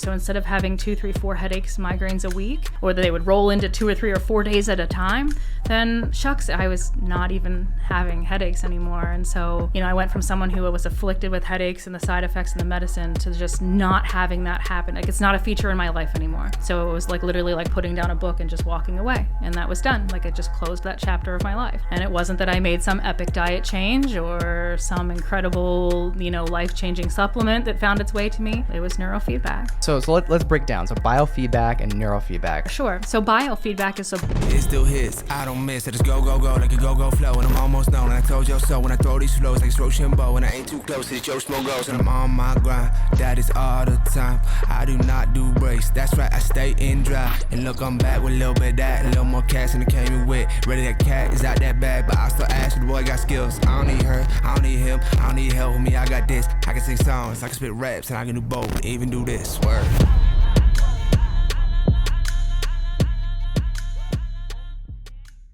So instead of having 2, 3, 4 headaches, migraines a week, or they would roll into 2 or 3 or 4 days at a time, then shucks, I was not even having headaches anymore. And so, I went from someone who was afflicted with headaches and the side effects and the medicine to just not having that happen. Like, it's not a feature in my life anymore. So it was like literally like putting down a book and just walking away. And that was done. Like, it just closed that chapter of my life. And it wasn't that I made some epic diet change or some incredible, life-changing supplement that found its way to me. It was neurofeedback. So let's break down. So biofeedback and neurofeedback. Sure. So biofeedback is it still hits. I don't miss it. It's go, go, go. Like a go, go flow. And I'm almost known. And I told you so. When I throw these flows like it's Rochambeau. And I ain't too close. It's Joe Smo goes. And I'm on my grind. That is all the time. I do not do breaks. That's right. I stay in dry. And look, I'm back with a little bit of that. A little more cash than it came in with. Ready, that cat is out that bag. But I still ask you, the boy got skills. I don't need her. I don't need him. I don't need help with me. I got this. I can sing songs. I can spit raps. And I can do both. Even do this. Word.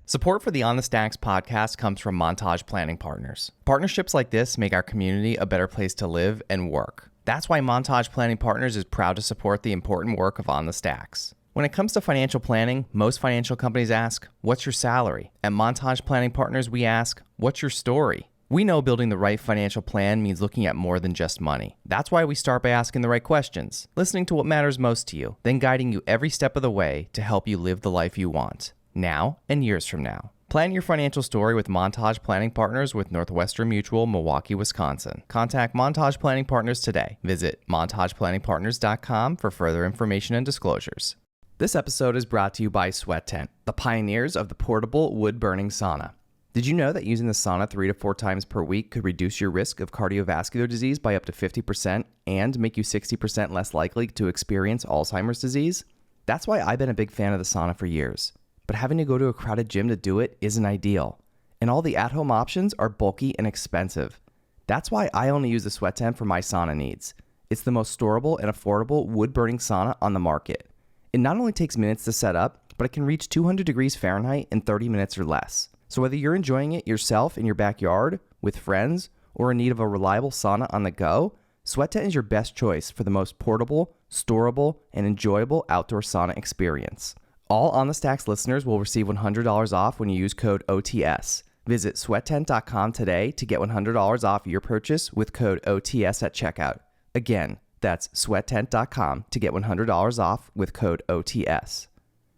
Support for the On the Stacks podcast comes from Montage Planning Partners. Partnerships like this make our community a better place to live and work. That's why Montage Planning Partners is proud to support the important work of On the Stacks. When it comes to financial planning, most financial companies ask, what's your salary? At Montage Planning Partners, we ask, what's your story? We know building the right financial plan means looking at more than just money. That's why we start by asking the right questions, listening to what matters most to you, then guiding you every step of the way to help you live the life you want. Now and years from now. Plan your financial story with Montage Planning Partners with Northwestern Mutual, Milwaukee, Wisconsin. Contact Montage Planning Partners today. Visit montageplanningpartners.com for further information and disclosures. This episode is brought to you by Sweat Tent, the pioneers of the portable wood-burning sauna. Did you know that using the sauna 3 to 4 times per week could reduce your risk of cardiovascular disease by up to 50% and make you 60% less likely to experience Alzheimer's disease? That's why I've been a big fan of the sauna for years. But having to go to a crowded gym to do it isn't ideal. And all the at-home options are bulky and expensive. That's why I only use the Sweat Tent for my sauna needs. It's the most storable and affordable wood-burning sauna on the market. It not only takes minutes to set up, but it can reach 200 degrees Fahrenheit in 30 minutes or less. So whether you're enjoying it yourself in your backyard, with friends, or in need of a reliable sauna on the go, Sweat Tent is your best choice for the most portable, storable, and enjoyable outdoor sauna experience. All On the Stacks listeners will receive $100 off when you use code OTS. Visit sweattent.com today to get $100 off your purchase with code OTS at checkout. Again, that's sweattent.com to get $100 off with code OTS.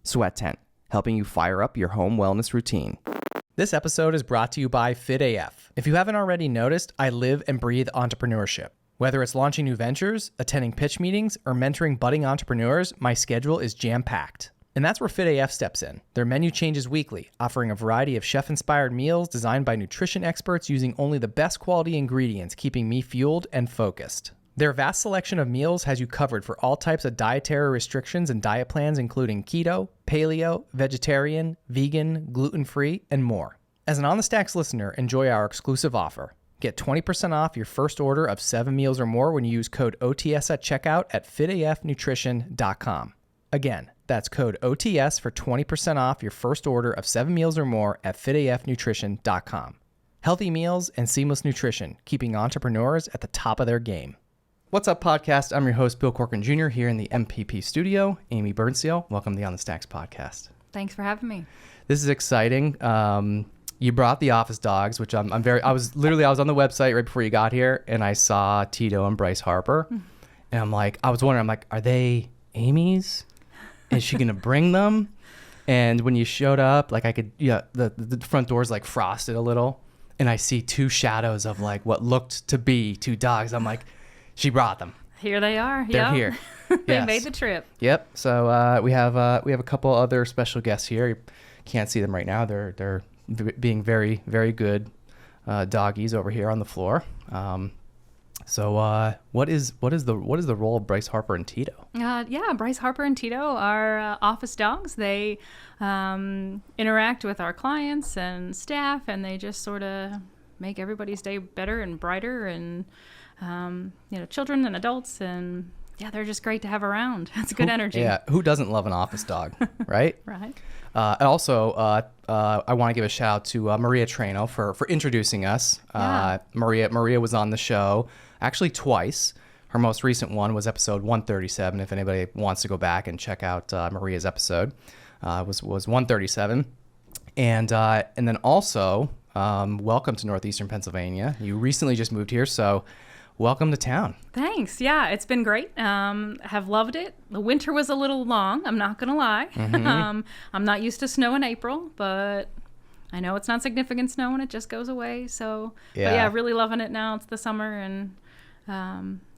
Sweat Tent, helping you fire up your home wellness routine. This episode is brought to you by FitAF. If you haven't already noticed, I live and breathe entrepreneurship. Whether it's launching new ventures, attending pitch meetings, or mentoring budding entrepreneurs, my schedule is jam-packed. And that's where FitAF steps in. Their menu changes weekly, offering a variety of chef-inspired meals designed by nutrition experts using only the best quality ingredients, keeping me fueled and focused. Their vast selection of meals has you covered for all types of dietary restrictions and diet plans, including keto, paleo, vegetarian, vegan, gluten-free, and more. As an On the Stacks listener, enjoy our exclusive offer. Get 20% off your first order of 7 meals or more when you use code OTS at checkout at fitafnutrition.com. Again, that's code OTS for 20% off your first order of 7 meals or more at fitafnutrition.com. Healthy meals and seamless nutrition, keeping entrepreneurs at the top of their game. What's up, podcast? I'm your host, Bill Corcoran Jr. here in the MPP studio. Amy Bernstiel, welcome to the On the Stacks podcast. Thanks for having me. This is exciting. You brought the office dogs, which I was on the website right before you got here, and I saw Tito and Bryce Harper, and I was wondering, are they Amy's? Is she gonna bring them? And when you showed up, the front door's frosted a little, and I see 2 shadows of what looked to be 2 dogs. I'm like, she brought them. Here they are. They're here. They Yes. made the trip. Yep. So we have a couple other special guests here. You can't see them right now. They're being very, very good doggies over here on the floor. So what is the role of Bryce Harper and Tito? Bryce Harper and Tito are office dogs. They interact with our clients and staff, and they just sort of make everybody's day better and brighter, and children and adults, and they're just great to have around. It's good energy. Yeah, who doesn't love an office dog, right? Right. And also, I want to give a shout out to Maria Treno for introducing us. Yeah. Maria was on the show actually twice. Her most recent one was episode 137. If anybody wants to go back and check out Maria's episode, was 137. And then also, welcome to Northeastern Pennsylvania. You recently just moved here, so welcome to town. Thanks. Yeah, it's been great. Have loved it. The winter was a little long, I'm not going to lie. Mm-hmm. I'm not used to snow in April, but I know it's not significant snow and it just goes away. So, But yeah, really loving it now. It's the summer and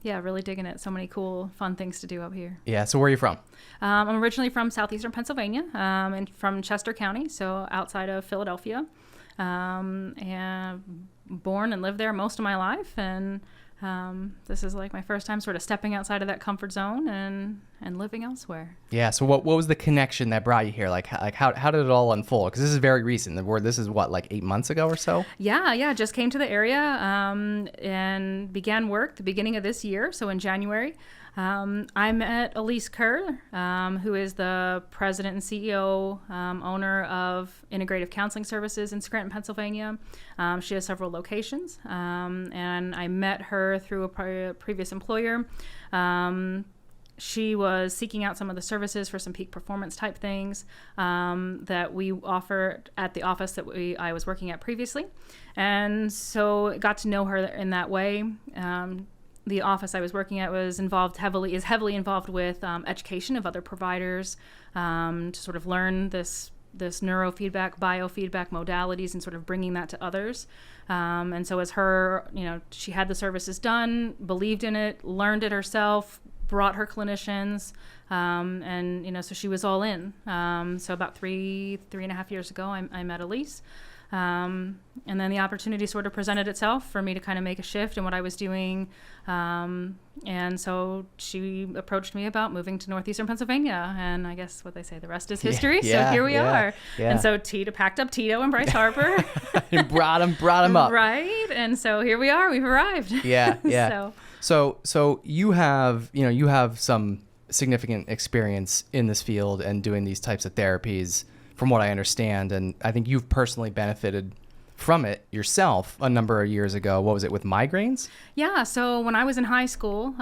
really digging it. So many cool, fun things to do up here. Yeah, so where are you from? I'm originally from southeastern Pennsylvania, and from Chester County, so outside of Philadelphia. And born and lived there most of my life, and this is like my first time sort of stepping outside of that comfort zone and living elsewhere. Yeah. So what was the connection that brought you here? Like how did it all unfold? Because this is very recent. This is what, like 8 months ago or so? Yeah. Just came to the area and began work the beginning of this year. So in January, I met Elise Kerr, who is the president and CEO, owner of Integrative Counseling Services in Scranton, Pennsylvania. She has several locations, and I met her through a previous employer. She was seeking out some of the services for some peak performance type things that we offered at the office that I was working at previously. And so got to know her in that way. The office I was working at is heavily involved with education of other providers to sort of learn this neurofeedback, biofeedback modalities and sort of bringing that to others. And so as her, she had the services done, believed in it, learned it herself, brought her clinicians, and so she was all in. So about three and a half years ago, I met Elise. And then the opportunity sort of presented itself for me to kind of make a shift in what I was doing. And so she approached me about moving to Northeastern Pennsylvania. And I guess what they say, the rest is history. So here we are. Yeah. And so packed up Tito and Bryce Harper. And brought him up. Right. And so here we are. We've arrived. Yeah. So you have some significant experience in this field and doing these types of therapies, from what I understand, and I think you've personally benefited from it yourself a number of years ago. What was it, with migraines? Yeah, so when I was in high school,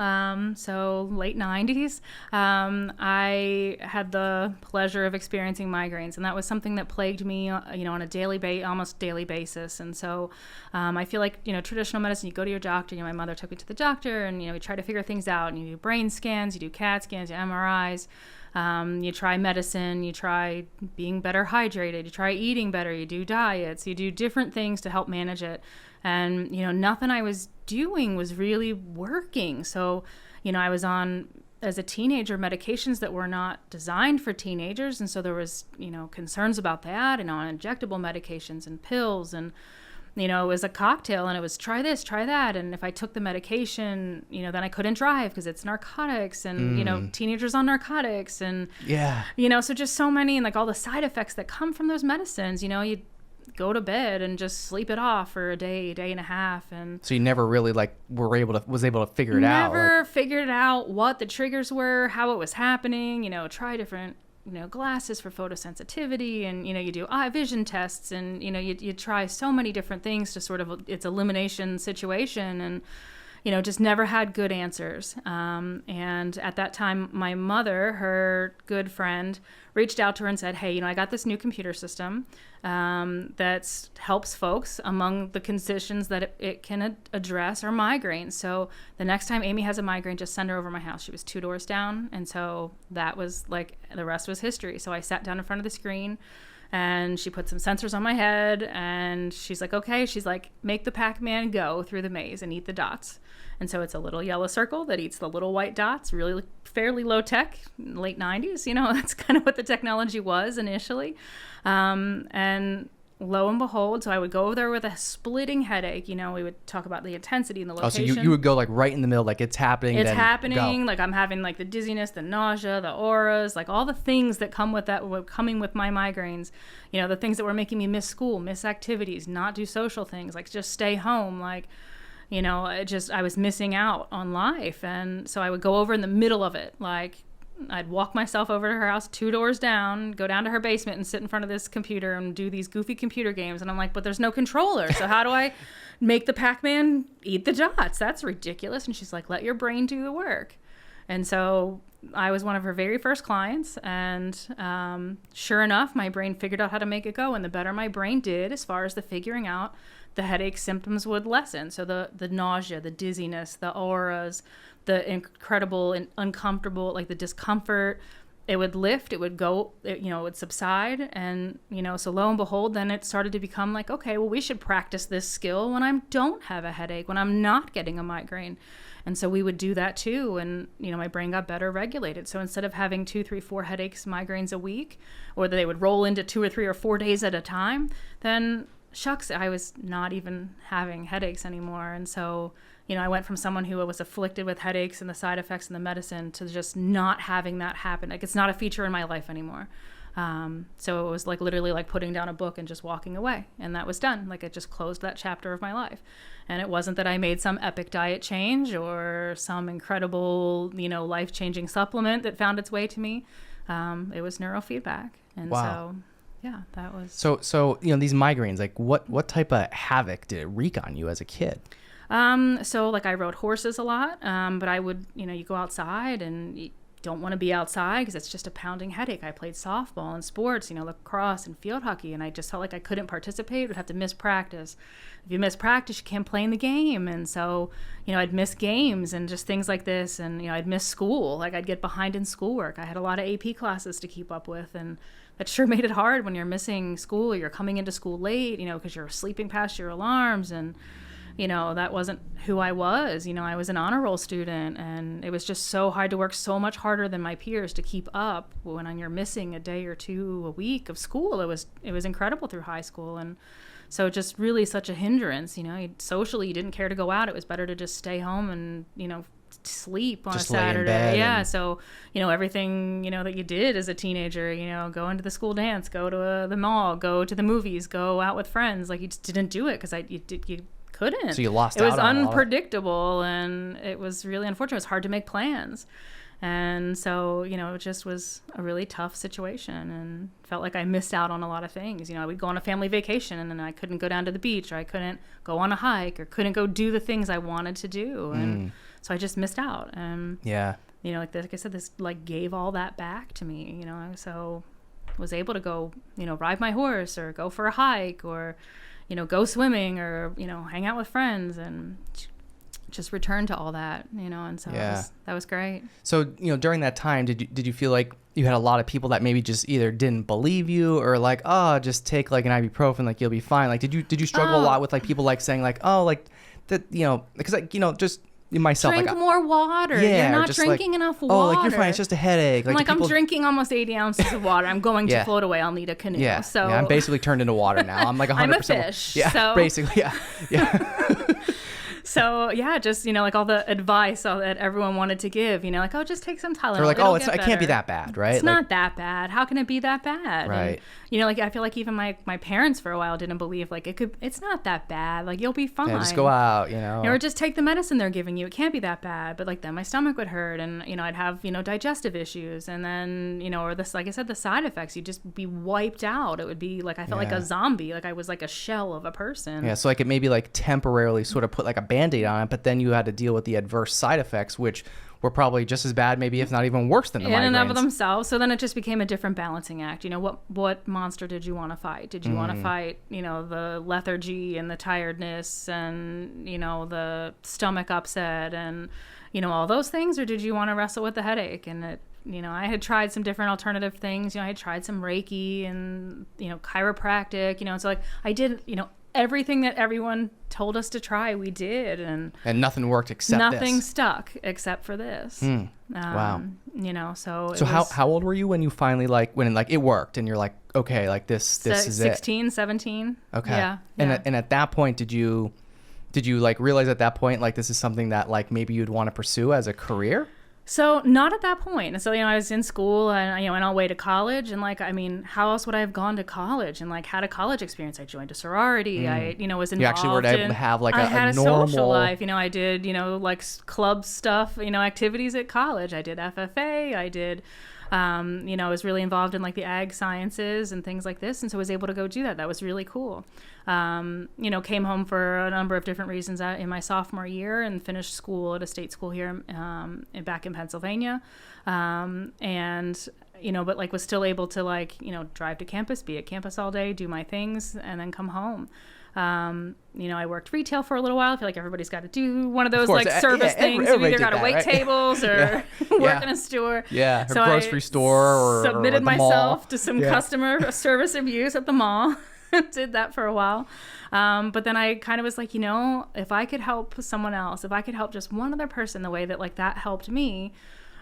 so late 90s, I had the pleasure of experiencing migraines, and that was something that plagued me, on a almost daily basis. And so I feel like, traditional medicine, you go to your doctor. My mother took me to the doctor, and, we try to figure things out, and you do brain scans, you do CAT scans, you do MRIs. You try medicine, you try being better hydrated, you try eating better, you do diets, you do different things to help manage it. And, nothing I was doing was really working. So, I was on, as a teenager, medications that were not designed for teenagers. And so there was, concerns about that, and on injectable medications and pills, and it was a cocktail, and it was try this, try that. And if I took the medication, then I couldn't drive because it's narcotics, and, teenagers on narcotics, and, so just so many, and like all the side effects that come from those medicines. You go to bed and just sleep it off for a day and a half. And so you never really was able to figure it out. Never figured out what the triggers were, how it was happening, try different glasses for photosensitivity, and you do eye vision tests, and you try so many different things to sort of, it's elimination situation, and just never had good answers. And at that time, my mother, her good friend, reached out to her and said, hey, I got this new computer system that helps folks. Among the conditions that it can address are migraines. So the next time Amy has a migraine, just send her over my house. She was 2 doors down. And so that was like, the rest was history. So I sat down in front of the screen, and she put some sensors on my head, and she's like, okay. She's like, make the Pac-Man go through the maze and eat the dots. And so it's a little yellow circle that eats the little white dots, really fairly low tech, late 90s. That's kind of what the technology was initially. And lo and behold, so I would go over there with a splitting headache. We would talk about the intensity and the location. Oh, so you would go like right in the middle, like it's happening. It's happening. Like I'm having like the dizziness, the nausea, the auras, like all the things that come with that were coming with my migraines. The things that were making me miss school, miss activities, not do social things, like just stay home, like. I was missing out on life. And so I would go over in the middle of it, like I'd walk myself over to her house 2 doors down, go down to her basement and sit in front of this computer and do these goofy computer games. And I'm like, but there's no controller. So how do I make the Pac-Man eat the dots? That's ridiculous. And she's like, let your brain do the work. And so I was one of her very first clients. And sure enough, my brain figured out how to make it go. And the better my brain did as far as the figuring out, the headache symptoms would lessen. So the nausea, the dizziness, the auras, the incredible and uncomfortable, like the discomfort, it would lift, it would go, it would subside. And, so lo and behold, then it started to become like, okay, well, we should practice this skill when I don't have a headache, when I'm not getting a migraine. And so we would do that too. And, my brain got better regulated. So instead of having 2, 3, 4 headaches, migraines a week, or they would roll into 2 or 3 or 4 days at a time, then shucks, I was not even having headaches anymore. And so, I went from someone who was afflicted with headaches and the side effects and the medicine to just not having that happen. Like, it's not a feature in my life anymore. So it was like literally like putting down a book and just walking away, and that was done. Like, it just closed that chapter of my life. And it wasn't that I made some epic diet change or some incredible, life-changing supplement that found its way to me. It was neurofeedback. And wow. So yeah, that was. So these migraines, like what type of havoc did it wreak on you as a kid? So like I rode horses a lot, but I would, you go outside and you don't want to be outside because it's just a pounding headache. I played softball and sports, lacrosse and field hockey, and I just felt like I couldn't participate, would have to miss practice. If you miss practice, you can't play in the game. And so, I'd miss games and just things like this. And, I'd miss school. Like, I'd get behind in schoolwork. I had a lot of AP classes to keep up with, and that sure made it hard when you're missing school or you're coming into school late, because you're sleeping past your alarms. And that wasn't who I was. I was an honor roll student, and it was just so hard to work so much harder than my peers to keep up when you're missing a day or two a week of school. It was incredible through high school. And so just really such a hindrance. Socially, you didn't care to go out. It was better to just stay home and, sleep on just a Saturday. Yeah. And... So, everything, that you did as a teenager, go into the school dance, go to the mall, go to the movies, go out with friends. Like, you just didn't do it because you couldn't. So you lost out. It was on unpredictable, and it was really unfortunate. It was hard to make plans. And so, it just was a really tough situation, and felt like I missed out on a lot of things. I would go on a family vacation and then I couldn't go down to the beach, or I couldn't go on a hike, or couldn't go do the things I wanted to do. And so I just missed out. And, yeah, like I said, this like gave all that back to me, so was able to go, ride my horse or go for a hike or, go swimming or, hang out with friends and just return to all that, and so yeah. that was great. So, during that time, did you feel like you had a lot of people that maybe just either didn't believe you or like, oh, just take like an ibuprofen, like you'll be fine? Like, did you struggle a lot with like people like saying like, oh, like that, because like, just myself, drink like, more water. Yeah, you're not drinking enough water. Oh, like you're fine. It's just a headache. Like I'm drinking almost 80 ounces of water. I'm going to float away. I'll need a canoe. Yeah. So I'm basically turned into water now. I'm like 100%. I'm a fish. Yeah. So. Basically. Yeah. So yeah, just like all the advice that everyone wanted to give, like, oh, just take some Tylenol. They're like, it can't be that bad, right? It's not that bad. How can it be that bad? Right. And, like I feel like even my parents for a while didn't believe like it's not that bad. Like, you'll be fine. Yeah, just go out, or just take the medicine they're giving you. It can't be that bad. But like then my stomach would hurt, and I'd have digestive issues, and then or this, like I said, the side effects. You'd just be wiped out. It would be like I felt like a zombie. Like I was like a shell of a person. Yeah. So like it maybe like temporarily sort of put like a Band-Aid on it, but then you had to deal with the adverse side effects, which were probably just as bad, maybe if not even worse than the migraines. In and of themselves. So then it just became a different balancing act. What monster did you want to fight? Did you want to fight, the lethargy and the tiredness and, the stomach upset and, all those things? Or did you want to wrestle with the headache? And it, I had tried some different alternative things. I had tried some Reiki and, chiropractic, so like I did, everything that everyone told us to try, we did, and nothing worked except nothing stuck except for this. Wow. So how old were you when you finally when it worked and you're like, okay, like this is 16, 17. Okay. Yeah. And at that point, did you like realize at that point like this is something that like maybe you'd want to pursue as a career? So not at that point. And so, I was in school and, went all the way to college. And how else would I have gone to college and had a college experience? I joined a sorority. I, was involved. You actually were able to have I had a a normal social life. I did, club stuff, activities at college. I did FFA. I did, I was really involved in the ag sciences and things like this. And so I was able to go do that. That was really cool. Came home for a number of different reasons in my sophomore year and finished school at a state school here back in Pennsylvania. But was still able to drive to campus, be at campus all day, do my things, and then come home. I worked retail for a little while. I feel like everybody's got to do one of those service things. You either got to wait tables or work in a store. Yeah, or so grocery store or submitted or myself to some customer service abuse at the mall. Did that for a while. But then I kind of was like, if I could help someone else, if I could help just one other person the way that that helped me,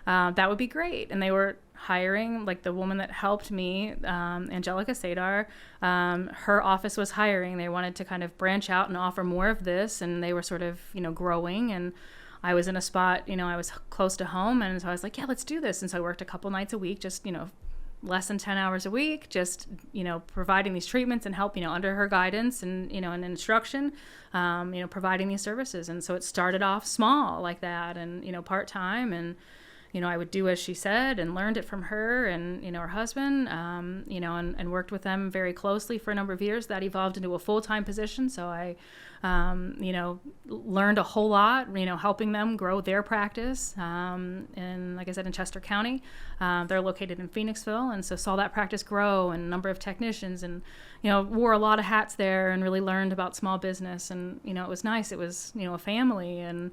that would be great. And they were hiring, the woman that helped me, Angelica Sadar, her office was hiring. They wanted to kind of branch out and offer more of this, and they were sort of, growing. And I was in a spot, I was close to home, and so I was like, yeah, let's do this. And so I worked a couple nights a week, just, less than 10 hours a week, just, providing these treatments and help, under her guidance and, and instruction, providing these services. And so it started off small like that and, part-time, and, I would do as she said and learned it from her and, her husband, and worked with them very closely for a number of years. That evolved into a full-time position. So I, learned a whole lot, helping them grow their practice. And like I said, in Chester County, they're located in Phoenixville. And so saw that practice grow and a number of technicians and, wore a lot of hats there and really learned about small business. And, it was nice. It was, a family and,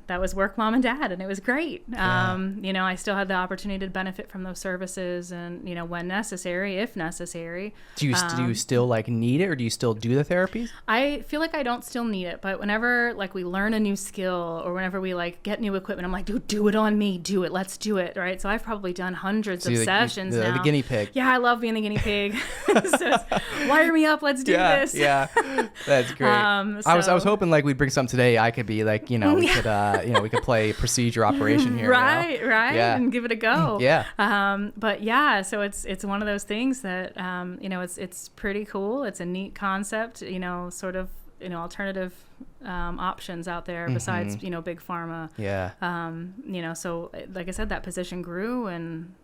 that was work mom and dad, and it was great. Yeah. I still had the opportunity to benefit from those services and, when necessary, if necessary. Do you still need it, or do you still do the therapies? I feel like I don't still need it, but whenever we learn a new skill or whenever we get new equipment, I'm like, dude, do it on me, do it, let's do it, right? So I've probably done hundreds of sessions now. The guinea pig. Yeah, I love being the guinea pig. So wire me up, let's do this. Yeah, that's great. I was hoping we'd bring something today. I could be we could play procedure operation here. Right, yeah. and give it a go. Yeah. But yeah, so it's one of those things that it's pretty cool. It's a neat concept. Sort of alternative options out there besides big pharma. Yeah. So like I said, that position grew and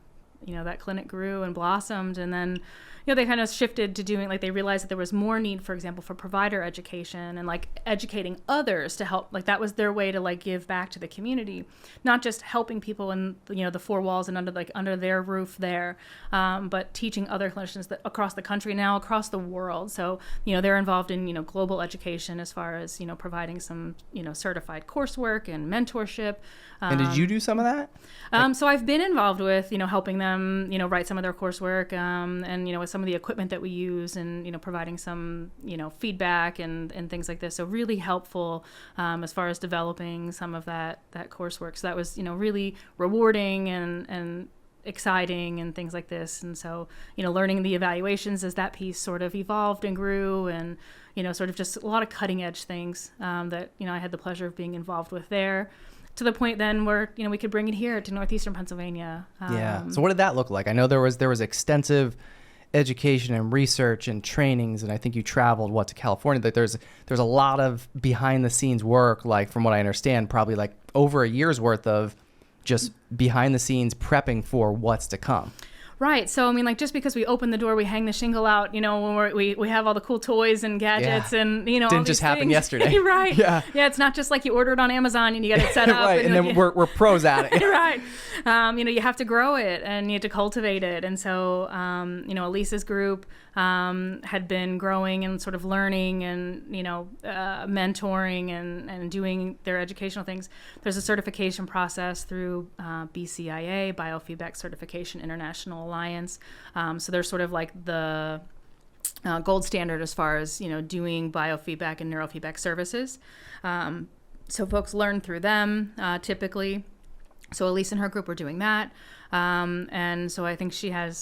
that clinic grew and blossomed, and then they kind of shifted to doing they realized that there was more need, for example, for provider education and educating others to help. That was their way to give back to the community, not just helping people in the four walls and under their roof there, but teaching other clinicians across the country, now across the world. So they're involved in global education as far as providing some certified coursework and mentorship. And did you do some of that? So I've been involved with helping them write some of their coursework and with some of the equipment that we use and providing some feedback and things like this. So really helpful as far as developing some of that coursework. So that was really rewarding and exciting and things like this. And so learning the evaluations as that piece sort of evolved and grew, and sort of just a lot of cutting edge things that I had the pleasure of being involved with there, to the point then where we could bring it here to northeastern Pennsylvania. Yeah. So what did that look like? I know there was extensive education and research and trainings, and I think you traveled to California. That there's a lot of behind the scenes work, from what I understand, probably over a year's worth of just behind the scenes prepping for what's to come. Right. So, just because we open the door, we hang the shingle out, when we have all the cool toys and gadgets and, Didn't all these just happen things. Yesterday. Right. Yeah. Yeah. It's not just you order it on Amazon and you get it set up. Right. And then we're pros at it. Right. You have to grow it and you have to cultivate it. And so, Elisa's group had been growing and sort of learning and, mentoring and doing their educational things. There's a certification process through BCIA, Biofeedback Certification International Alliance. So they're sort of the gold standard as far as, doing biofeedback and neurofeedback services. So folks learn through them typically. So Elise and her group were doing that. And so I think she had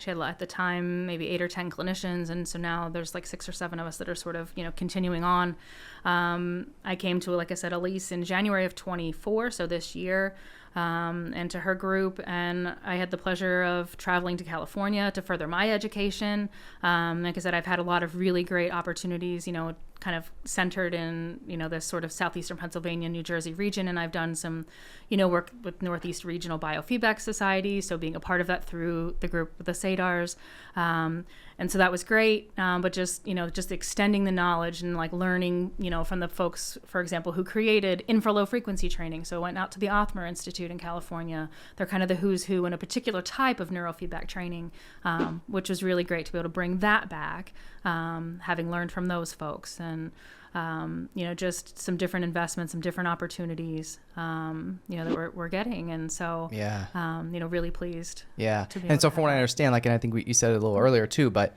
at the time maybe 8 or 10 clinicians, and so now there's 6 or 7 of us that are sort of continuing on. I came to, like I said, Elise in January of 24, so this year, and to her group. And I had the pleasure of traveling to California to further my education. Like I said, I've had a lot of really great opportunities, kind of centered in, this sort of southeastern Pennsylvania, New Jersey region. And I've done some, work with Northeast Regional Biofeedback Society. So being a part of that through the group with the SADARs. And so that was great. But just extending the knowledge and like learning, from the folks, for example, who created infralow frequency training. So I went out to the Othmer Institute in California. They're kind of the who's who in a particular type of neurofeedback training, which was really great to be able to bring that back, having learned from those folks. And just some different investments, some different opportunities, that we're getting. And so, really pleased. Yeah. To be And so to from what I understand, like, and I think you said it a little earlier too, but,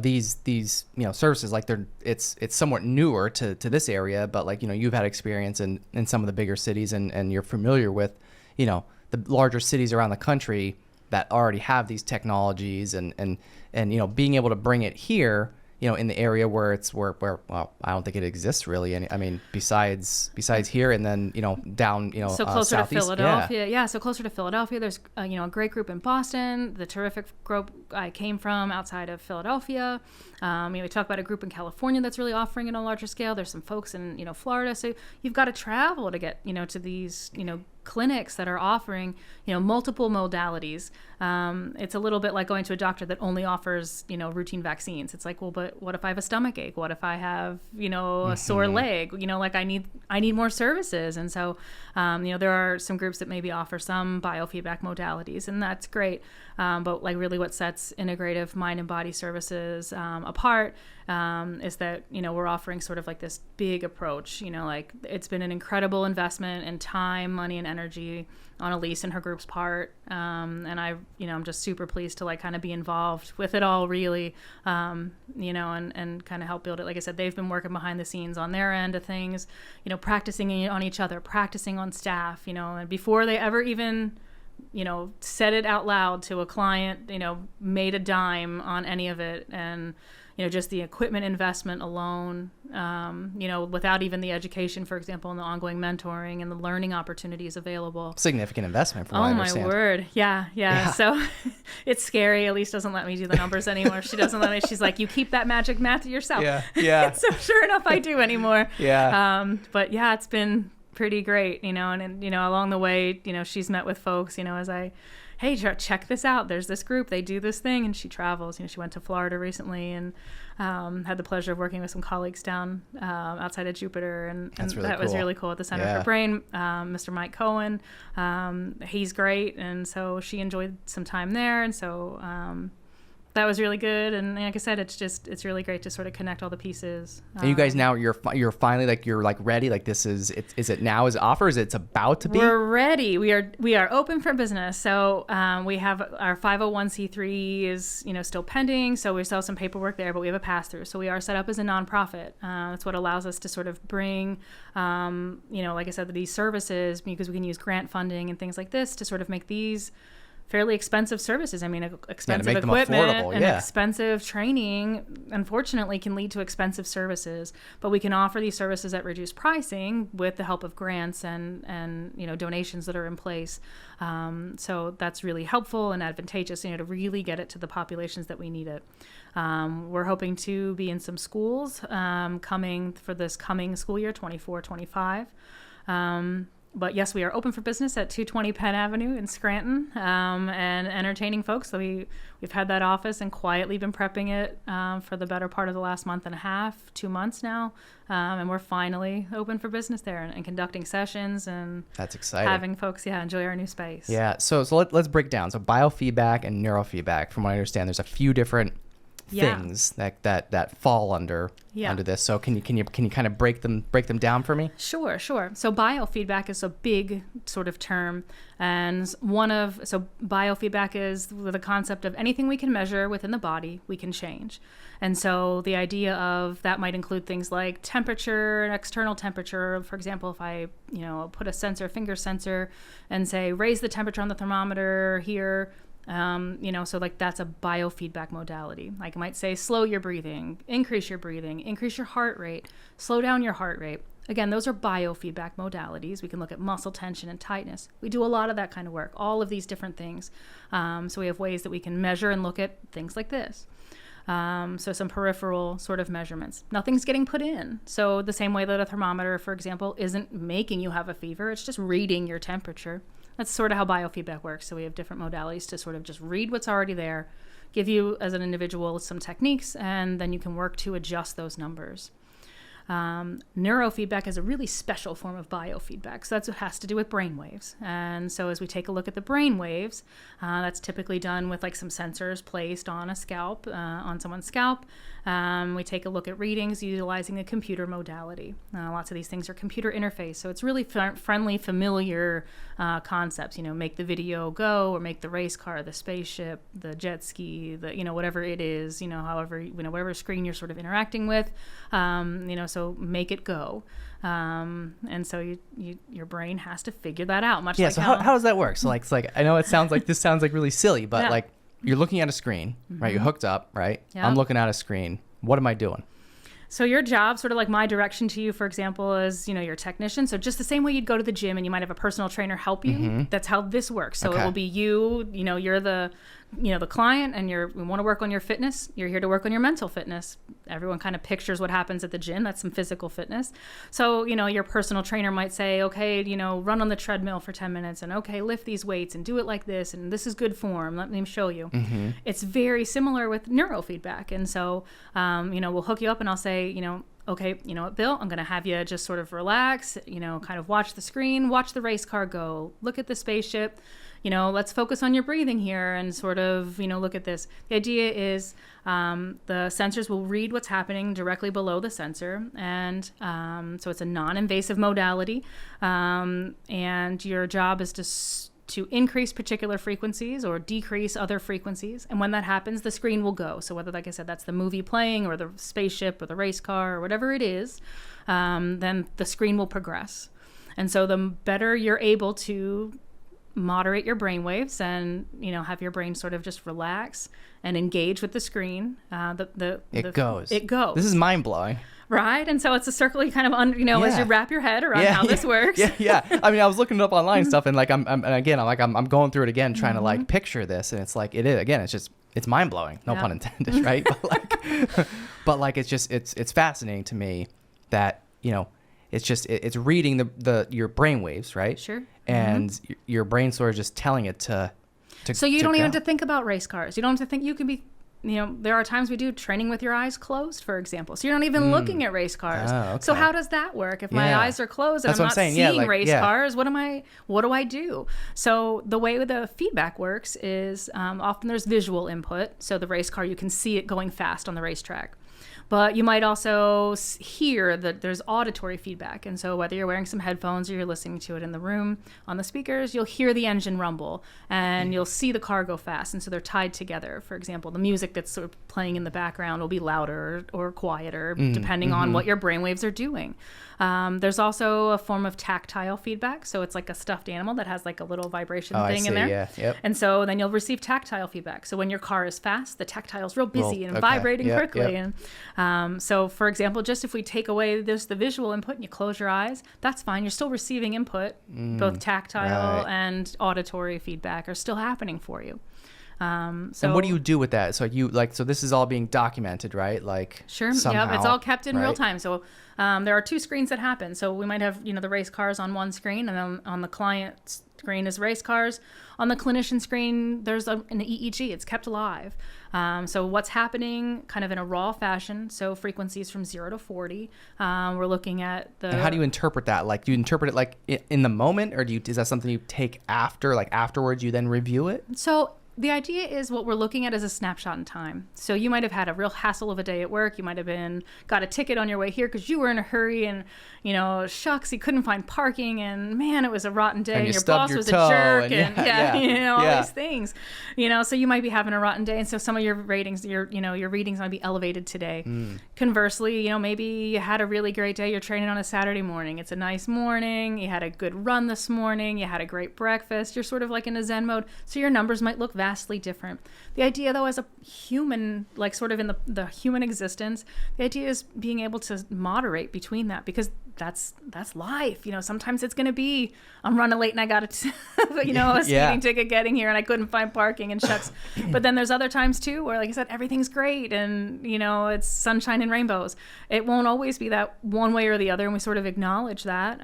these services, like it's somewhat newer to this area, but like, you've had experience in some of the bigger cities and you're familiar with, the larger cities around the country that already have these technologies and being able to bring it here, in the area where well, I don't think it exists really. Besides here and then, down, so closer southeast. to Philadelphia. Yeah. So closer to Philadelphia, there's, a great group in Boston, the terrific group I came from outside of Philadelphia. We talk about a group in California that's really offering it on a larger scale. There's some folks in, Florida. So you've got to travel to get, to these, clinics that are offering, multiple modalities. It's a little bit like going to a doctor that only offers, routine vaccines. It's like, well, but what if I have a stomach ache? What if I have, a sore leg? Like I need more services. And so, there are some groups that maybe offer some biofeedback modalities, and that's great. But like really what sets integrative mind and body services apart is that, we're offering sort of like this big approach, like it's been an incredible investment in time, money, and energy on Elise and her group's part. And I'm just super pleased to like kind of be involved with it all really, and kind of help build it. Like I said, they've been working behind the scenes on their end of things, practicing on each other, practicing on staff, and before they ever even, said it out loud to a client, made a dime on any of it. And, just the equipment investment alone, without even the education, for example, and the ongoing mentoring and the learning opportunities available. Significant investment from what I understand. Oh, my word. Yeah. So it's scary. Elise doesn't let me do the numbers anymore. She doesn't let me. She's like, you keep that magic math to yourself. Yeah. So sure enough, I do anymore. Yeah. But yeah, it's been pretty great, and along the way, she's met with folks, as hey, check this out. There's this group, they do this thing, and she travels. She went to Florida recently and had the pleasure of working with some colleagues down outside of Jupiter, and really that was cool. really cool at the Center for Brain. Mr. Mike Cohen, he's great, and so she enjoyed some time there, and so that was really good. And like I said, it's really great to sort of connect all the pieces. And you guys now you're finally you're ready, is it now is offer, is it's about to be? We're ready. We are open for business. So we have our 501c3 is still pending, so we still have some paperwork there, but we have a pass through. So we are set up as a nonprofit. That's what allows us to sort of bring like I said, these services, because we can use grant funding and things like this to sort of make these fairly expensive services. Expensive equipment and expensive training, unfortunately, can lead to expensive services. But we can offer these services at reduced pricing with the help of grants and donations that are in place. So that's really helpful and advantageous, to really get it to the populations that we need it. We're hoping to be in some schools coming for this coming school year, 24-25. But yes, we are open for business at 220 Penn Avenue in Scranton, and entertaining folks. So we've had that office and quietly been prepping it for the better part of the last month and a half, 2 months now. And we're finally open for business there and conducting sessions, and that's exciting. Having folks, enjoy our new space. Yeah. So let's break down. So biofeedback and neurofeedback, from what I understand, there's a few different things that fall under this. So can you kind of break them down for me? Sure. So biofeedback is a big sort of term, and biofeedback is the concept of anything we can measure within the body we can change. And so the idea of that might include things like temperature, an external temperature. For example, if I put a finger sensor and say raise the temperature on the thermometer here. So that's a biofeedback modality. Like I might say, slow your breathing, increase your heart rate, slow down your heart rate. Again, those are biofeedback modalities. We can look at muscle tension and tightness. We do a lot of that kind of work, all of these different things. So we have ways that we can measure and look at things like this. So some peripheral sort of measurements. Nothing's getting put in. So the same way that a thermometer, for example, isn't making you have a fever, it's just reading your temperature. That's sort of how biofeedback works. So we have different modalities to sort of just read what's already there, give you as an individual some techniques, and then you can work to adjust those numbers. Neurofeedback is a really special form of biofeedback. So that's what has to do with brain waves. And so as we take a look at the brain waves, that's typically done with like some sensors placed on a scalp, on someone's scalp. We take a look at readings utilizing a computer modality. Lots of these things are computer interface. So it's really friendly, familiar concepts, make the video go, or make the race car, the spaceship, the jet ski, whatever it is, however, whatever screen you're sort of interacting with, so make it go. And so your brain has to figure that out. Much like so how does that work? So it's like, I know this sounds like really silly, but yeah. like you're looking at a screen, right? You're hooked up, right? Yep. I'm looking at a screen. What am I doing? So your job, sort of like my direction to you, for example, is, your technician. So just the same way you'd go to the gym and you might have a personal trainer help you, that's how this works. So Okay. it will be you, you're the client, and we want to work on your fitness. You're here to work on your mental fitness. Everyone kind of pictures what happens at the gym. That's some physical fitness. So, your personal trainer might say, okay, run on the treadmill for 10 minutes, and okay, lift these weights and do it like this. And this is good form. Let me show you. Mm-hmm. It's very similar with neurofeedback. And so, we'll hook you up and I'll say, okay, Bill, I'm going to have you just sort of relax, kind of watch the screen, watch the race car go, look at the spaceship, let's focus on your breathing here and sort of, look at this. The idea is the sensors will read what's happening directly below the sensor. And so it's a non-invasive modality. And your job is to increase particular frequencies or decrease other frequencies. And when that happens, the screen will go. So whether, like I said, that's the movie playing or the spaceship or the race car or whatever it is, then the screen will progress. And so the better you're able to moderate your brain waves and, have your brain sort of just relax and engage with the screen, it goes. This is mind blowing. Right. And so it's a circle you kind of, as you wrap your head around how this works. Yeah. I mean, I was looking it up online and stuff, and like, I'm going through it again, trying to like picture this. And it's like, it is, again, it's mind blowing. No pun intended. Right. But it's fascinating to me that, it's reading your brain waves, right? Sure. And your brain sort of just telling it to so you to don't go. even have to think about race cars. You don't have to think. You can be, there are times we do training with your eyes closed, for example. So you're not even looking at race cars. Oh, okay. So how does that work? If my eyes are closed and That's I'm what not I'm saying. seeing race cars, what do I do? So the way the feedback works is often there's visual input. So the race car, you can see it going fast on the racetrack. But you might also hear that there's auditory feedback. And so whether you're wearing some headphones or you're listening to it in the room on the speakers, you'll hear the engine rumble and you'll see the car go fast. And so they're tied together. For example, the music that's sort of playing in the background will be louder or quieter, depending on what your brainwaves are doing. There's also a form of tactile feedback. So it's like a stuffed animal that has like a little vibration thing in there. Yeah. Yep. And so then you'll receive tactile feedback. So when your car is fast, the tactile's real busy and vibrating quickly. Yep. And so, for example, just if we take away the visual input and you close your eyes, that's fine. You're still receiving input. Both tactile and auditory feedback are still happening for you. And what do you do with that? So so this is all being documented, right? Like sure, somehow, it's all kept in real time. So there are two screens that happen. So we might have the race cars on one screen, and then on the client screen is race cars. On the clinician screen, there's an EEG. It's kept alive. So what's happening, kind of in a raw fashion. So frequencies from 0 to 40. We're looking at the. And how do you interpret that? Like, do you interpret it like in the moment, or is that something you take after? Like afterwards, you then review it? So the idea is what we're looking at is a snapshot in time. So you might have had a real hassle of a day at work. You might have got a ticket on your way here because you were in a hurry and, shucks, you couldn't find parking and man, it was a rotten day and your boss was a jerk and all these things, so you might be having a rotten day. And so some of your ratings, your readings might be elevated today. Conversely, maybe you had a really great day. You're training on a Saturday morning. It's a nice morning. You had a good run this morning. You had a great breakfast. You're sort of like in a Zen mode. So your numbers might look vastly different. The idea, though, as a human, like sort of in the human existence, the idea is being able to moderate between that, because that's life. Sometimes it's going to be, I'm running late and I got a speeding ticket getting here and I couldn't find parking and shucks. But then there's other times too where, like I said, everything's great and, it's sunshine and rainbows. It won't always be that one way or the other. And we sort of acknowledge that,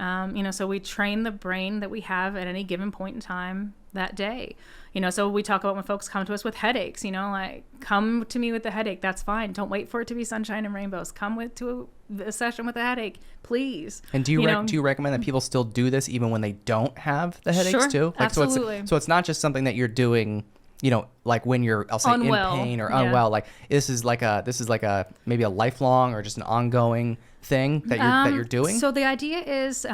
so we train the brain that we have at any given point in time that day. So we talk about when folks come to us with headaches, like, come to me with a headache. That's fine. Don't wait for it to be sunshine and rainbows. Come to a session with a headache, please. And do you recommend that people still do this even when they don't have the headaches sure, too? Like, absolutely. So it's not just something that you're doing, like when you're, I'll say, unwell. in pain or unwell. Like this is like a maybe a lifelong or just an ongoing thing that you're doing. So the idea is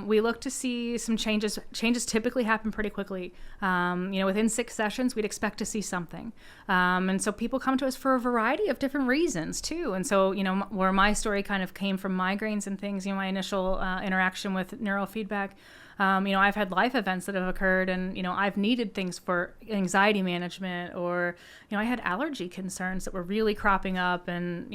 we look to see some changes. Changes typically happen pretty quickly. Within 6 sessions, we'd expect to see something. And so people come to us for a variety of different reasons too. And so, where my story kind of came from migraines and things, my initial interaction with neurofeedback, I've had life events that have occurred and, I've needed things for anxiety management or, I had allergy concerns that were really cropping up and,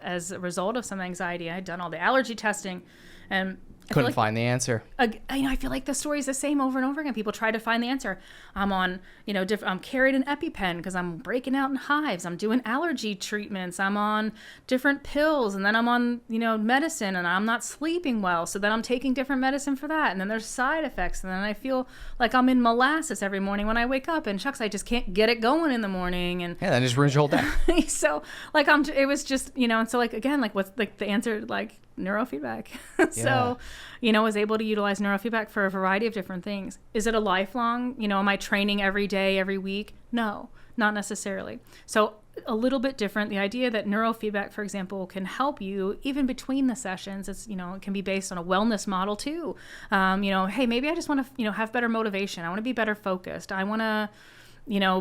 as a result of some anxiety, I had done all the allergy testing and couldn't find the answer. I feel like the story is the same over and over again. People try to find the answer. I'm on, I'm carried an EpiPen because I'm breaking out in hives. I'm doing allergy treatments. I'm on different pills, and then I'm on, medicine, and I'm not sleeping well. So then I'm taking different medicine for that, and then there's side effects, and then I feel like I'm in molasses every morning when I wake up, and shucks, I just can't get it going in the morning, and that just ruins your whole day. So like it was just, and so like again, like what's like the answer, like neurofeedback. So, was able to utilize neurofeedback for a variety of different things. Is it a lifelong, am I training every day, every week? No, not necessarily. So a little bit different. The idea that neurofeedback, for example, can help you even between the sessions. It's, it can be based on a wellness model too. Hey, maybe I just want to, have better motivation. I want to be better focused. I want to,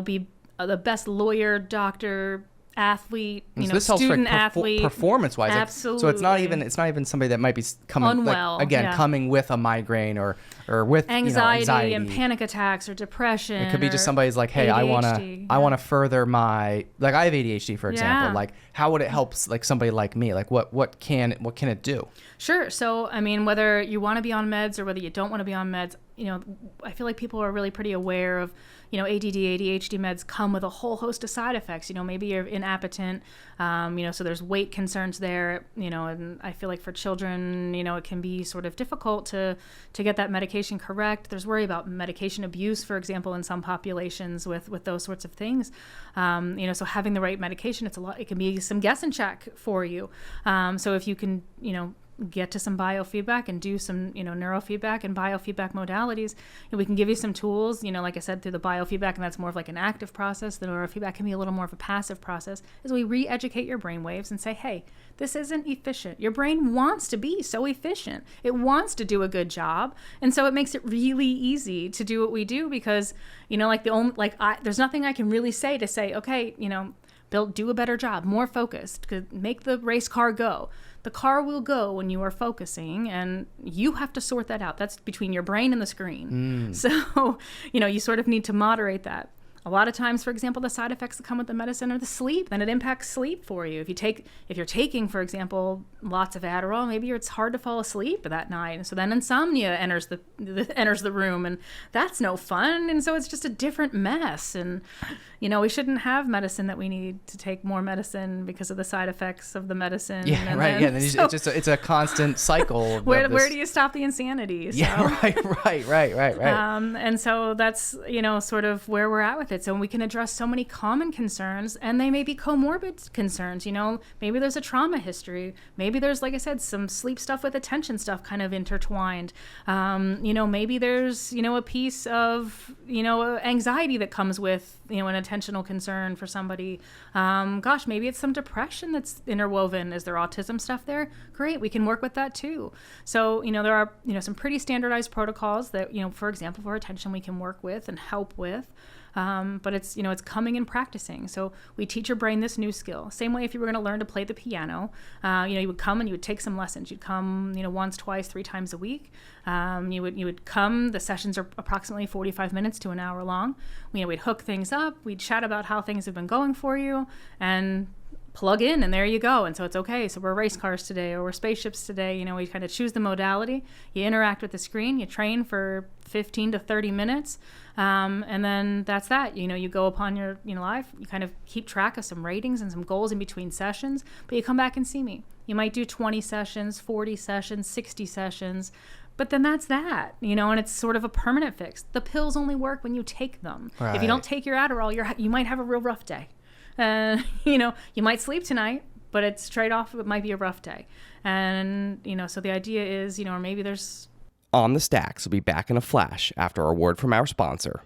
be the best lawyer, doctor, athlete, student athlete, performance wise. Absolutely. So it's not even somebody that might be coming unwell, coming with a migraine or with anxiety and panic attacks or depression. It could be just somebody's like, hey, ADHD. I want to further my, like I have ADHD, for example. Yeah. Like how would it help like somebody like me? Like what can it do? Sure. So I mean, whether you want to be on meds or whether you don't want to be on meds, I feel like people are really pretty aware of, ADD, ADHD meds come with a whole host of side effects. Maybe you're inappetent, so there's weight concerns there, and I feel like for children, it can be sort of difficult to get that medication correct. There's worry about medication abuse, for example, in some populations with those sorts of things. So having the right medication, it can be some guess and check for you. So if you can, get to some biofeedback and do some, neurofeedback and biofeedback modalities, and we can give you some tools, like I said, through the biofeedback, and that's more of like an active process. The neurofeedback can be a little more of a passive process as we re-educate your brain waves and say, hey, this isn't efficient. Your brain wants to be so efficient. It wants to do a good job. And so it makes it really easy to do what we do because, there's nothing I can really say to say, okay, do a better job, more focused, make the race car go. The car will go when you are focusing, and you have to sort that out. That's between your brain and the screen. So, you sort of need to moderate that. A lot of times, for example, the side effects that come with the medicine are the sleep, then it impacts sleep for you. If you're taking, for example, lots of Adderall, maybe it's hard to fall asleep that night. And so then insomnia enters the room, and that's no fun. And so it's just a different mess. And, we shouldn't have medicine that we need to take more medicine because of the side effects of the medicine. Yeah, right. It's a constant cycle. Where do you stop the insanity? So. Yeah, right. And so that's, sort of where we're at with it. So we can address so many common concerns, and they may be comorbid concerns. Maybe there's a trauma history. Maybe there's, like I said, some sleep stuff with attention stuff kind of intertwined. Maybe there's, a piece of, anxiety that comes with, an attentional concern for somebody. Maybe it's some depression that's interwoven. Is there autism stuff there? Great, we can work with that too. So, there are, some pretty standardized protocols that, for example, for attention we can work with and help with. But it's, it's coming and practicing. So we teach your brain this new skill. Same way if you were going to learn to play the piano, you would come and you would take some lessons. You'd come, once, twice, 3 times a week. You would come, the sessions are approximately 45 minutes to an hour long. We'd hook things up. We'd chat about how things have been going for you, and plug in and there you go. And so it's okay. So we're race cars today, or we're spaceships today. You know, we kind of choose the modality. You interact with the screen. You train for 15 to 30 minutes. And then that's that. You know, you go upon your life. You kind of keep track of some ratings and some goals in between sessions. But you come back and see me. You might do 20 sessions, 40 sessions, 60 sessions. But then that's that, you know, and it's sort of a permanent fix. The pills only work when you take them. Right. If you don't take your Adderall, you might have a real rough day. You know, you might sleep tonight, but it's trade-off. It might be a rough day. And, you know, so the idea is, you know, or maybe there's... On the Stacks will be back in a flash after a word from our sponsor.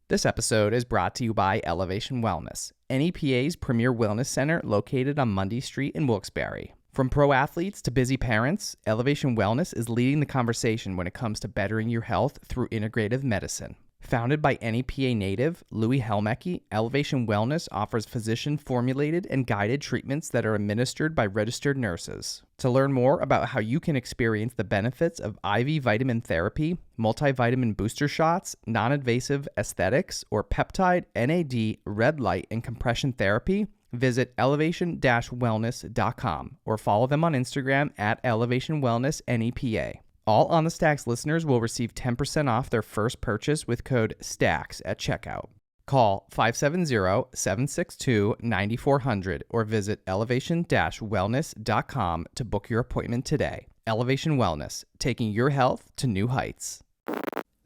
This episode is brought to you by Elevation Wellness, NEPA's premier wellness center located on Mundy Street in Wilkes-Barre. From pro athletes to busy parents, Elevation Wellness is leading the conversation when it comes to bettering your health through integrative medicine. Founded by NEPA native Louis Helmecke, Elevation Wellness offers physician-formulated and guided treatments that are administered by registered nurses. To learn more about how you can experience the benefits of IV vitamin therapy, multivitamin booster shots, non-invasive aesthetics, or peptide, NAD, red light, and compression therapy, visit elevation-wellness.com or follow them on Instagram at Elevation Wellness NEPA. All On the Stacks listeners will receive 10% off their first purchase with code STACKS at checkout. Call 570-762-9400 or visit elevation-wellness.com to book your appointment today. Elevation Wellness, taking your health to new heights.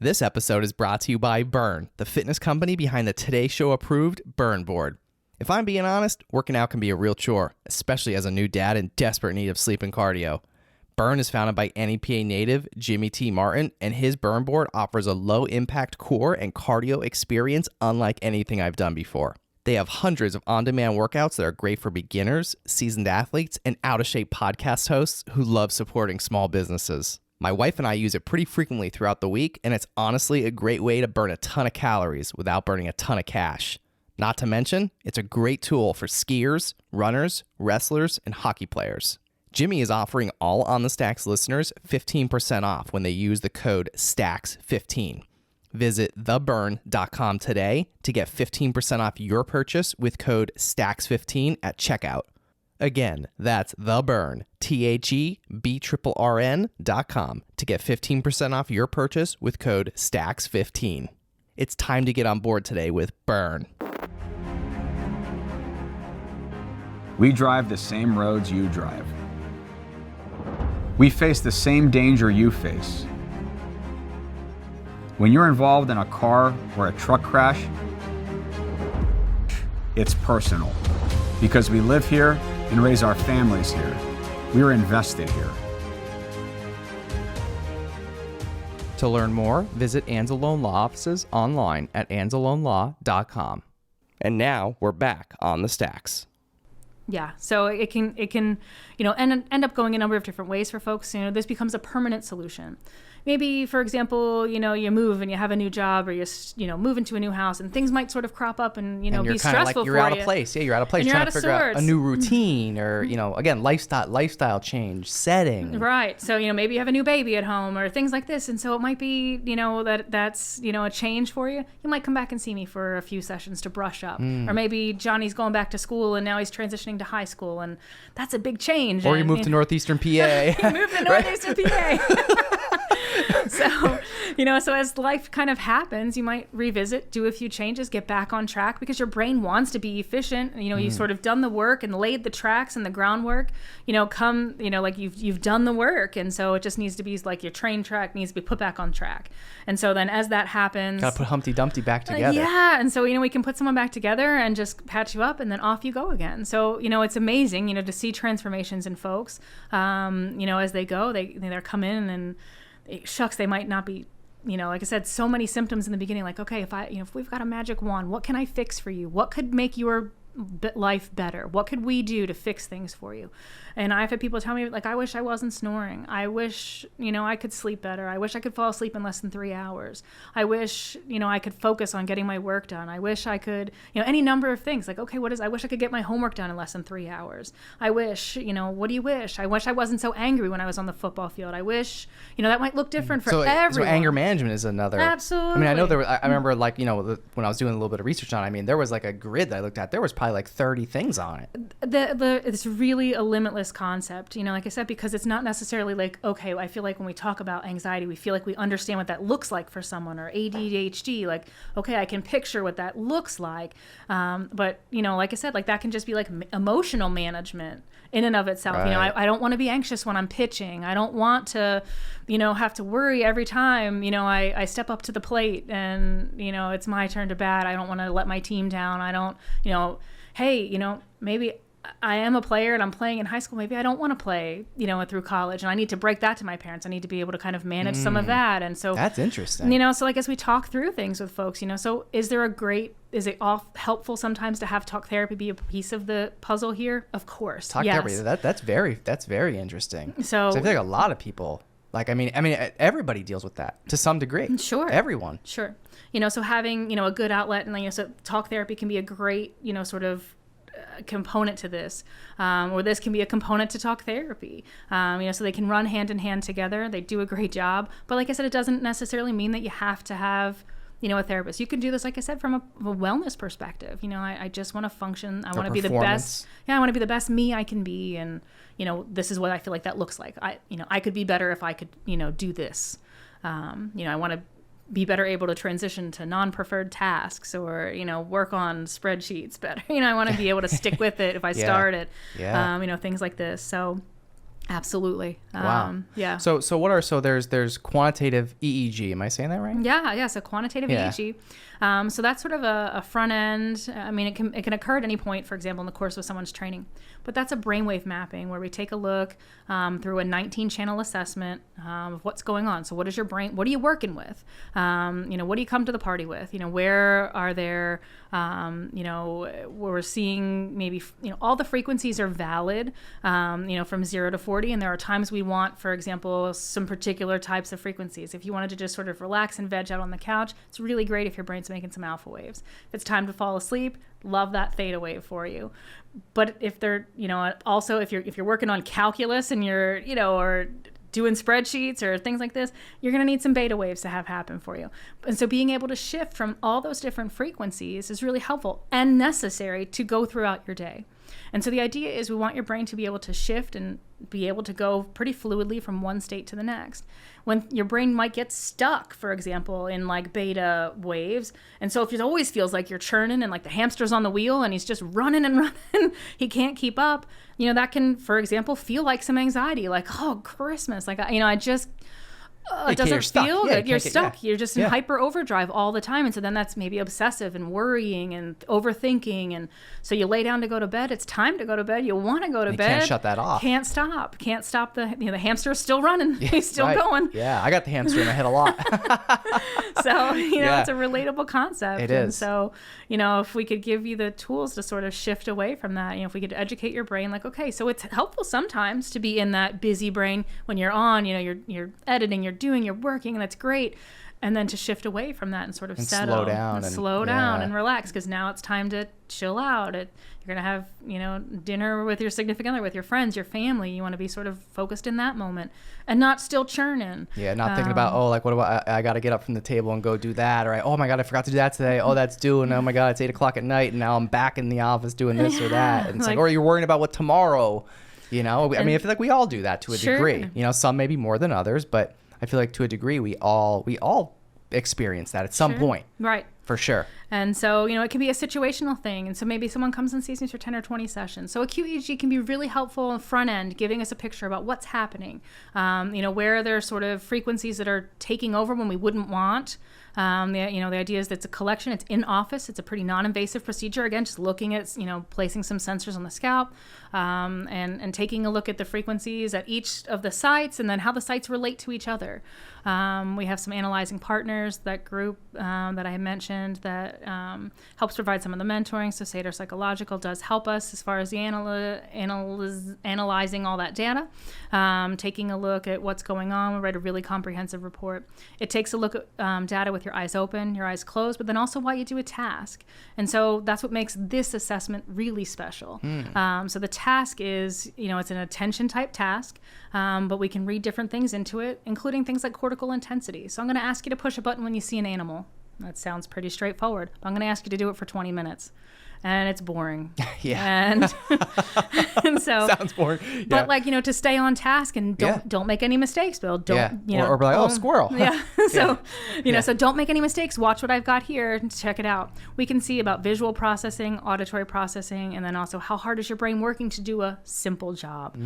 This episode is brought to you by Burn, the fitness company behind the Today Show approved Burn Board. If I'm being honest, working out can be a real chore, especially as a new dad in desperate need of sleep and cardio. Burn is founded by NEPA native Jimmy T. Martin, and his Burn Board offers a low-impact core and cardio experience unlike anything I've done before. They have hundreds of on-demand workouts that are great for beginners, seasoned athletes, and out-of-shape podcast hosts who love supporting small businesses. My wife and I use it pretty frequently throughout the week, and it's honestly a great way to burn a ton of calories without burning a ton of cash. Not to mention, it's a great tool for skiers, runners, wrestlers, and hockey players. Jimmy is offering all On the Stacks listeners 15% off when they use the code STACKS15. Visit theburn.com today to get 15% off your purchase with code STACKS15 at checkout. Again, that's theburn, THEBRRN.com to get 15% off your purchase with code STACKS15. It's time to get on board today with Burn. We drive the same roads you drive. We face the same danger you face. When you're involved in a car or a truck crash, it's personal. Because we live here and raise our families here. We're invested here. To learn more, visit Anzalone Law offices online at anzalonelaw.com. And now we're back on the Stacks. Yeah, so it can you know, end up going a number of different ways for folks. You know, this becomes a permanent solution. Maybe, for example, you know, you move and you have a new job, or you move into a new house, and things might sort of crop up and, you know, and be stressful you're for out you. of place. Yeah, you're out of place. And Trying you're to out figure of out a sorts. new routine, or, you know, again, lifestyle change, setting. Right. So, you know, maybe you have a new baby at home or things like this. And so it might be, you know, that's, you know, a change for you. You might come back and see me for a few sessions to brush up. Or maybe Johnny's going back to school and now he's transitioning to high school, and that's a big change. Or you moved to Northeastern PA. You moved to Northeastern PA. So, you know, so as life kind of happens, you might revisit, do a few changes, get back on track, because your brain wants to be efficient. You know, you've sort of done the work and laid the tracks and the groundwork, you know, like you've done the work. And so it just needs to be like your train track needs to be put back on track. And so then as that happens, Gotta put Humpty Dumpty back together. Yeah. And so, you know, we can put someone back together and just patch you up, and then off you go again. So, you know, it's amazing, you know, to see transformations in folks, you know, as they go, they're come in and shucks, they might not be, you know, like I said, so many symptoms in the beginning, like, okay, if we've got a magic wand, what can I fix for you? What could make your life better? What could we do to fix things for you? And I've had people tell me, like, I wish I wasn't snoring. I wish, you know, I could sleep better. I wish I could fall asleep in less than 3 hours. I wish, you know, I could focus on getting my work done. I wish I could, you know, any number of things. Like, okay, I wish I could get my homework done in less than 3 hours. I wish, you know, what do you wish? I wish I wasn't so angry when I was on the football field. I wish, you know, that might look different for everyone. So anger management is another. Absolutely. I mean, I know I remember, like, you know, when I was doing a little bit of research on it, I mean, there was like a grid that I looked at. There was probably probably like 30 things on it. It's really a limitless concept, like I said, because it's not necessarily like, okay, I feel like when we talk about anxiety, we feel like we understand what that looks like for someone, or ADHD, like, okay, I can picture what that looks like. But, like I said, like that can just be like emotional management in and of itself. Right. I don't want to be anxious when I'm pitching. I don't want to, have to worry every time, I step up to the plate and, it's my turn to bat. I don't want to let my team down. I don't, hey, maybe I am a player and I'm playing in high school. Maybe I don't want to play, through college, and I need to break that to my parents. I need to be able to kind of manage some of that. And so that's interesting. So like as we talk through things with folks, so is it all helpful sometimes to have talk therapy be a piece of the puzzle here? Of course. Talk therapy. That's very interesting. So I feel like a lot of people, like, I mean, everybody deals with that to some degree. Sure. Everyone. Sure. So having, a good outlet, and so talk therapy can be a great, sort of component to this, or this can be a component to talk therapy, so they can run hand in hand together. They do a great job, but like I said, it doesn't necessarily mean that you have to have a therapist. You can do this, like I said, from a wellness perspective. I just want to function. I want to be the best. I want to be the best me I can be, and this is what I feel like that looks like. I could be better if I could do this. I want to be better able to transition to non-preferred tasks, or work on spreadsheets better. I want to be able to stick with it if I start it. Things like this. So absolutely. Wow. Yeah. So there's quantitative EEG. Am I saying that right? Yeah. So quantitative EEG. So that's sort of a front end. It can occur at any point, for example, in the course of someone's training. But that's a brainwave mapping where we take a look through a 19-channel assessment of what's going on. So what is your brain? What are you working with? What do you come to the party with? Where are there? Where we're seeing maybe all the frequencies are valid. From 0 to 40, and there are times we want, for example, some particular types of frequencies. If you wanted to just sort of relax and veg out on the couch, it's really great if your brain's making some alpha waves. If it's time to fall asleep, love that theta wave for you. But if they're, also if you're working on calculus and you're, or doing spreadsheets or things like this, you're going to need some beta waves to have happen for you. And so being able to shift from all those different frequencies is really helpful and necessary to go throughout your day. And so the idea is we want your brain to be able to shift and be able to go pretty fluidly from one state to the next. When your brain might get stuck, for example, in like beta waves, and so if it always feels like you're churning and like the hamster's on the wheel and he's just running and running, he can't keep up, that can, for example, feel like some anxiety, like, oh, Christmas, like, I just... it doesn't feel good. You're stuck. You're just in hyper overdrive all the time. And so then that's maybe obsessive and worrying and overthinking. And so you lay down to go to bed. It's time to go to bed. You want to go to bed. Can't shut that off. Can't stop. Can't stop. The hamster is still running. He's still going. Yeah, I got the hamster in my head a lot. So, it's a relatable concept. It is. And so, if we could give you the tools to sort of shift away from that, if we could educate your brain, like, okay, so it's helpful sometimes to be in that busy brain when you're on, you're editing, you're working, and that's great. And then to shift away from that and sort of settle slow down and relax, because now it's time to chill out. You're going to have, dinner with your significant other, with your friends, your family. You want to be sort of focused in that moment and not still churning. Yeah, not thinking about, what do I got to get up from the table and go do that. Or, oh my God, I forgot to do that today. Oh, that's due. And oh my God, it's 8 o'clock at night. And now I'm back in the office doing this or that. And it's or you're worrying about what tomorrow, I feel like we all do that to a degree. Some maybe more than others, but I feel like to a degree we all experience that at some point. Right. For sure. And so, it can be a situational thing. And so maybe someone comes and sees me for 10 or 20 sessions. So a qEEG can be really helpful on the front end, giving us a picture about what's happening. Where there are sort of frequencies that are taking over when we wouldn't want. The idea is that it's a collection. It's in office. It's a pretty non-invasive procedure. Again, just looking at, placing some sensors on the scalp, and taking a look at the frequencies at each of the sites, and then how the sites relate to each other. We have some analyzing partners, that group that I had mentioned, that helps provide some of the mentoring. So Sater Psychological does help us as far as the analyzing all that data, taking a look at what's going on. We write a really comprehensive report. It takes a look at data with your eyes open, your eyes closed, but then also while you do a task. And so that's what makes this assessment really special. So the task is, it's an attention type task, but we can read different things into it, including things like cortical intensity. So I'm going to ask you to push a button when you see an animal. That sounds pretty straightforward. I'm going to ask you to do it for 20 minutes. And it's boring. Yeah. And so sounds boring. But to stay on task and don't make any mistakes, Bill. Don't or be like, oh, squirrel. Yeah. So so don't make any mistakes. Watch what I've got here. Check it out. We can see about visual processing, auditory processing, and then also how hard is your brain working to do a simple job.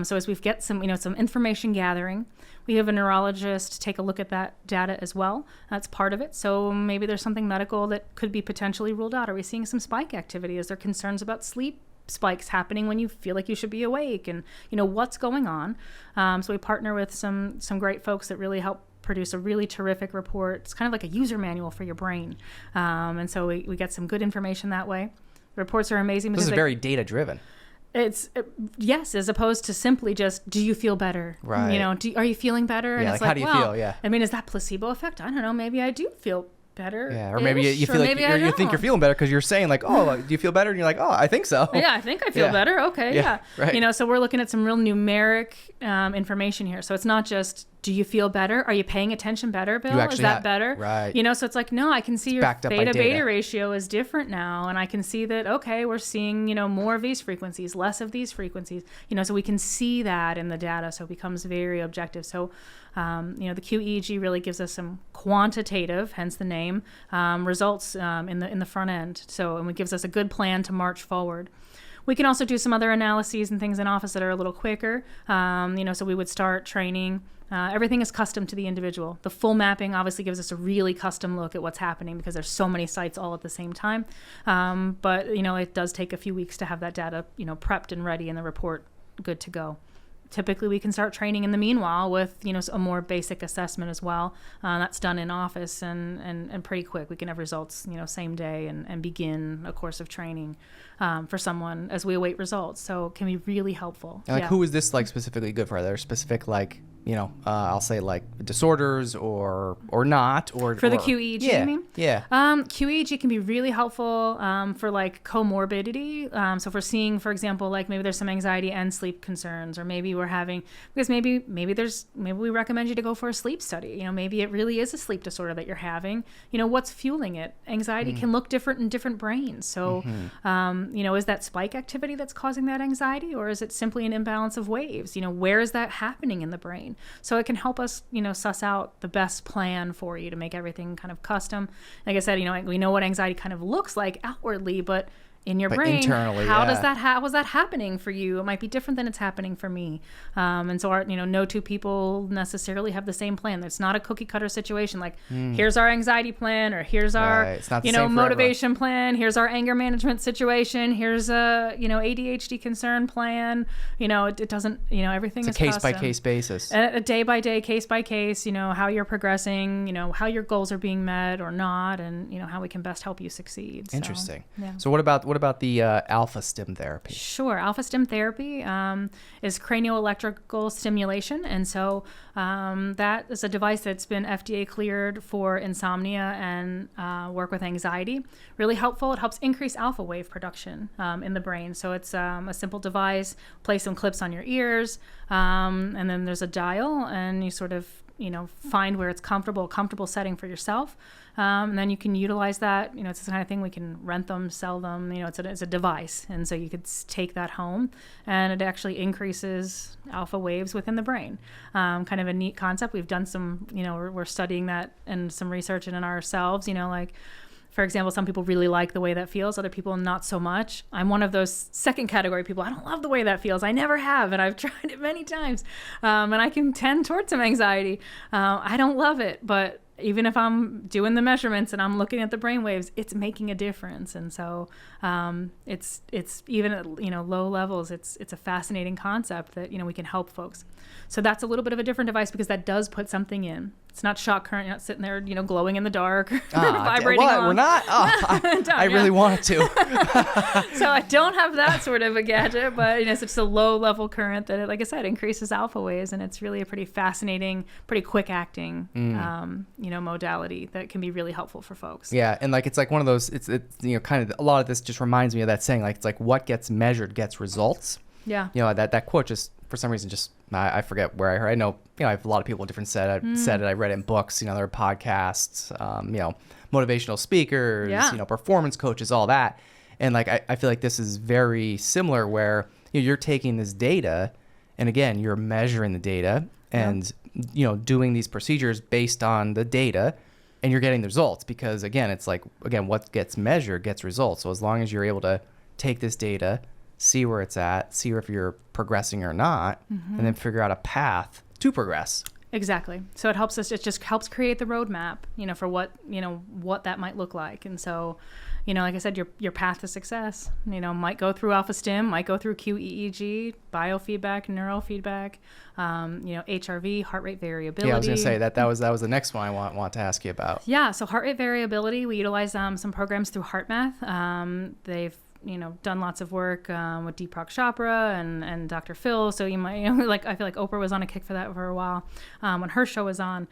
So as we get some information gathering, we have a neurologist take a look at that data as well. That's part of it. So maybe there's something medical that could be potentially ruled out. Are we seeing some spike activity? Is there concerns about sleep spikes happening when you feel like you should be awake? And, what's going on? So we partner with some great folks that really help produce a really terrific report. It's kind of like a user manual for your brain. And so we get some good information that way. The reports are amazing. This is very data-driven. It's yes, as opposed to simply just, do you feel better? Right. Are you feeling better? Yeah, and it's how do you feel? Yeah. I mean, is that placebo effect? I don't know. Maybe I do feel better. Yeah, or maybe you feel like you think you're feeling better because you're saying like, oh, do you feel better? And you're like, oh, I think so. Yeah, I think I feel better. Okay, yeah. Right. So we're looking at some real numeric information here. So it's not just, do you feel better? Are you paying attention better, Bill? Is that better? Right. So it's like, no, I can see your theta-beta ratio is different now. And I can see that, okay, we're seeing, more of these frequencies, less of these frequencies. So we can see that in the data. So it becomes very objective. So, the qEEG really gives us some quantitative, hence the name, results in the front end. So, and it gives us a good plan to march forward. We can also do some other analyses and things in office that are a little quicker. So we would start training. Everything is custom to the individual. The full mapping obviously gives us a really custom look at what's happening because there's so many sites all at the same time. But it does take a few weeks to have that data, prepped and ready and the report good to go. Typically, we can start training in the meanwhile with, a more basic assessment as well. That's done in office and pretty quick. We can have results, same day and begin a course of training for someone as we await results. So it can be really helpful. And who is this specifically good for? Are there specific I'll say disorders or not or for the qEEG, you mean? Yeah. qEEG can be really helpful for comorbidity. So if we're seeing, for example, maybe there's some anxiety and sleep concerns, or maybe we're having because maybe we recommend you to go for a sleep study. Maybe it really is a sleep disorder that you're having. What's fueling it? Anxiety can look different in different brains. So, is that spike activity that's causing that anxiety, or is it simply an imbalance of waves? Where is that happening in the brain? So it can help us, suss out the best plan for you to make everything kind of custom. Like I said, we know what anxiety kind of looks like outwardly, but in your brain, internally, how was that happening for you? It might be different than it's happening for me. And so no two people necessarily have the same plan. It's not a cookie cutter situation. Here's our anxiety plan, or here's our, motivation plan. Here's our anger management situation. Here's a, ADHD concern plan. It doesn't, everything it's is a case by case basis. A day by day, case by case, how you're progressing, how your goals are being met or not, and, how we can best help you succeed. Interesting. So, yeah. So what about the Alpha-Stim therapy? Sure. Alpha-Stim therapy is cranioelectrical stimulation. And so that is a device that's been FDA cleared for insomnia and work with anxiety. Really helpful. It helps increase alpha wave production in the brain. So it's a simple device. Place some clips on your ears, and then there's a dial, and you sort of find where it's comfortable setting for yourself. And then you can utilize that. It's the kind of thing we can rent them, sell them. It's a device. And so you could take that home, and it actually increases alpha waves within the brain. Kind of a neat concept. We've done some, we're studying that and some research in ourselves, for example, some people really like the way that feels. Other people, not so much. I'm one of those second category people. I don't love the way that feels. I never have, and I've tried it many times. And I can tend towards some anxiety. I don't love it, but even if I'm doing the measurements and I'm looking at the brain waves, it's making a difference. And so it's even at low levels, it's a fascinating concept that we can help folks. So that's a little bit of a different device because that does put something in. It's not shock current. You're not sitting there, glowing in the dark, vibrating. We're not. I really wanted to. So I don't have that sort of a gadget, but it's just a low level current that, like I said, increases alpha waves, and it's really a pretty fascinating, pretty quick acting, modality that can be really helpful for folks. Yeah, and it's like one of those. It's kind of a lot of this just reminds me of that saying. It's like what gets measured gets results. Yeah. That quote just for some reason I forget where I heard. I know I have a lot of people different said it. I read it in books. There are podcasts. motivational speakers, performance coaches, all that. And like, I feel like this is very similar where you're taking this data and again, you're measuring the data and, doing these procedures based on the data and you're getting the results because again, it's like, what gets measured gets results. So as long as you're able to take this data, see where it's at, see if you're progressing or not, and then figure out a path to progress. Exactly. So it just helps create the roadmap, for what that might look like. And so, like I said, your path to success, might go through Alpha-Stim, might go through qEEG, biofeedback, neurofeedback, HRV, heart rate variability. Yeah, I was going to say that was the next one I want to ask you about. Yeah. So heart rate variability, we utilize some programs through HeartMath. They've done lots of work with Deepak Chopra and Dr. Phil. So you might, I feel like Oprah was on a kick for that for a while when her show was on.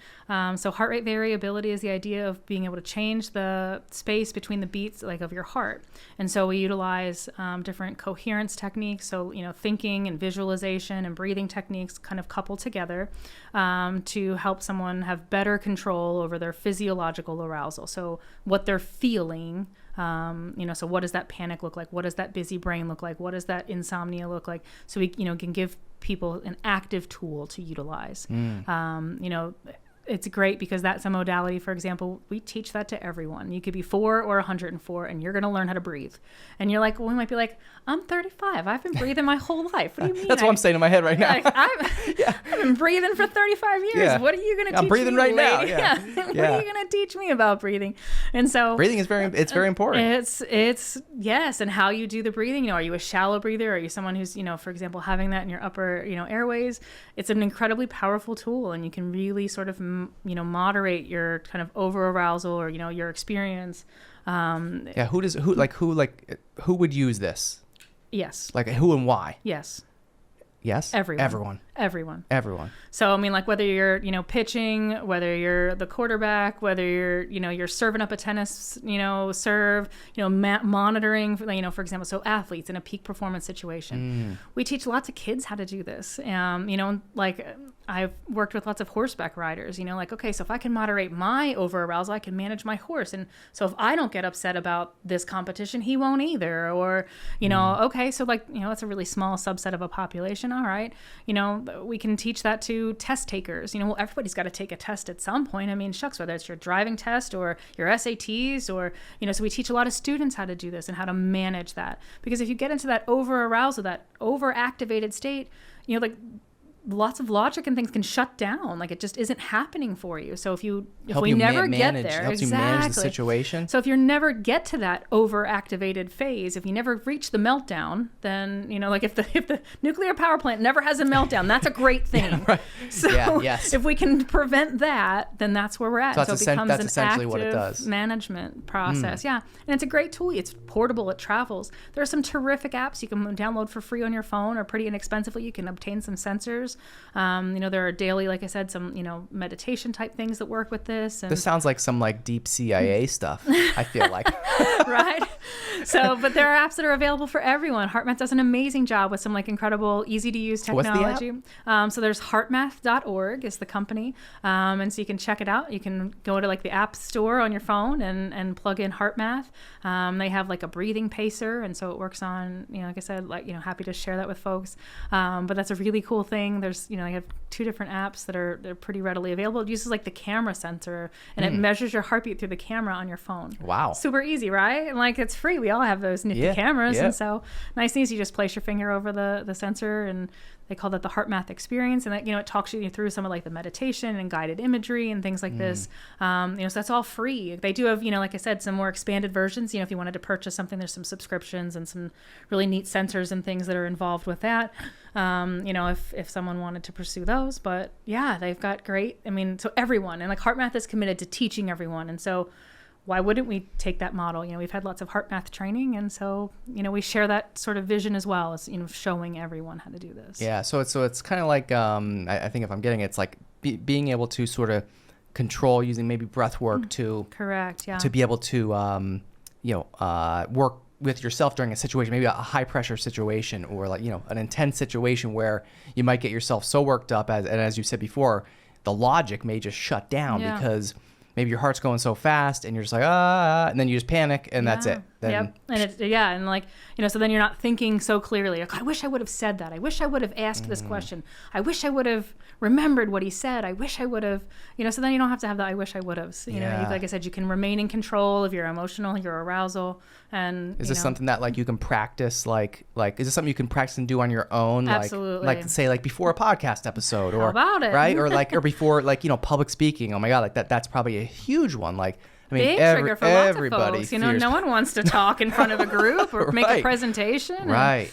So heart rate variability is the idea of being able to change the space between the beats of your heart. And so we utilize different coherence techniques. So, thinking and visualization and breathing techniques kind of coupled together to help someone have better control over their physiological arousal. So what they're feeling, so what does that panic look like? What does that busy brain look like? What does that insomnia look like? So we, can give people an active tool to utilize. It's great because that's a modality. For example, we teach that to everyone. You could be 4 or 104 and you're going to learn how to breathe. And you're like, well, we might be like, I'm 35. I've been breathing my whole life. What do you mean? That's what I'm saying in my head right now. I've been breathing for 35 years. Yeah. What are you going to teach me? I'm breathing right now. Yeah. What are you going to teach me about breathing? And so breathing is very important. It's yes. And how you do the breathing, are you a shallow breather? Are you someone who's, for example, having that in your upper, airways? It's an incredibly powerful tool and you can really sort of, moderate your kind of over arousal or, your experience. Who would use this? Yes. Like who and why? Yes. Yes. Everyone. So, whether you're, pitching, whether you're the quarterback, whether you're serving up a tennis, serve, monitoring, for example, so athletes in a peak performance situation. We teach lots of kids how to do this. I've worked with lots of horseback riders, okay, so if I can moderate my over arousal, I can manage my horse. And so if I don't get upset about this competition, he won't either. Or, okay, so that's a really small subset of a population. All right. We can teach that to test takers. Everybody's got to take a test at some point. Shucks, whether it's your driving test or your SATs or, so we teach a lot of students how to do this and how to manage that. Because if you get into that over arousal, that over activated state, lots of logic and things can shut down. It just isn't happening for you. So if we never get there, helps you manage the situation. So if you never get to that overactivated phase, if you never reach the meltdown, then if the nuclear power plant never has a meltdown, that's a great thing. Yeah, right. So if we can prevent that, then that's where we're at. So it becomes that's an essentially active what it does. Management process. Yeah, and it's a great tool. It's portable. It travels. There are some terrific apps you can download for free on your phone or pretty inexpensively. You can obtain some sensors. There are daily, like I said, some, meditation type things that work with this. And this sounds like some deep CIA stuff, I feel like. Right. So, but there are apps that are available for everyone. HeartMath does an amazing job with some incredible, easy to use technology. What's the app? So there's heartmath.org is the company. And so you can check it out. You can go to the app store on your phone and plug in HeartMath. They have a breathing pacer. And so it works on, like I said, happy to share that with folks. But that's a really cool thing. There's, I have 2 different apps they're pretty readily available. It uses the camera sensor and it measures your heartbeat through the camera on your phone. Wow. Super easy, right? And it's free. We all have those nifty cameras. And so nice and easy. You just place your finger over the sensor and they call that the HeartMath experience. And that, it talks you through some of the meditation and guided imagery and things like this. So that's all free. They do have, like I said, some more expanded versions. If you wanted to purchase something, there's some subscriptions and some really neat sensors and things that are involved with that. If someone wanted to pursue those, but yeah, they've got great, so everyone, and HeartMath is committed to teaching everyone. And so why wouldn't we take that model? We've had lots of HeartMath training. And so, we share that sort of vision as well as, showing everyone how to do this. Yeah. So it's kind of I think if I'm getting it, it's being able to sort of control using maybe breath work to correct. Yeah. To be able to, work with yourself during a situation, maybe a high pressure situation or an intense situation where you might get yourself so worked up and as you said before, the logic may just shut down because maybe your heart's going so fast and you're just like, and then you just panic and that's it. Then, yep. And like, so then you're not thinking so clearly. Like, I wish I would have said that. I wish I would have asked this question. I wish I would have remembered what he said. I wish I would have, so then you don't have to have the I wish I would have. Like I said, you can remain in control of your emotional, your arousal. And is this something that like you can practice? Like, is this something you can practice and do on your own? Absolutely. Like say like before a podcast episode, or how about it? Right? or before like, public speaking. Oh my God. Like that's probably a huge one. Like, I mean, big trigger for lots of folks. Fears. No one wants to talk in front of a group or make a presentation. Right.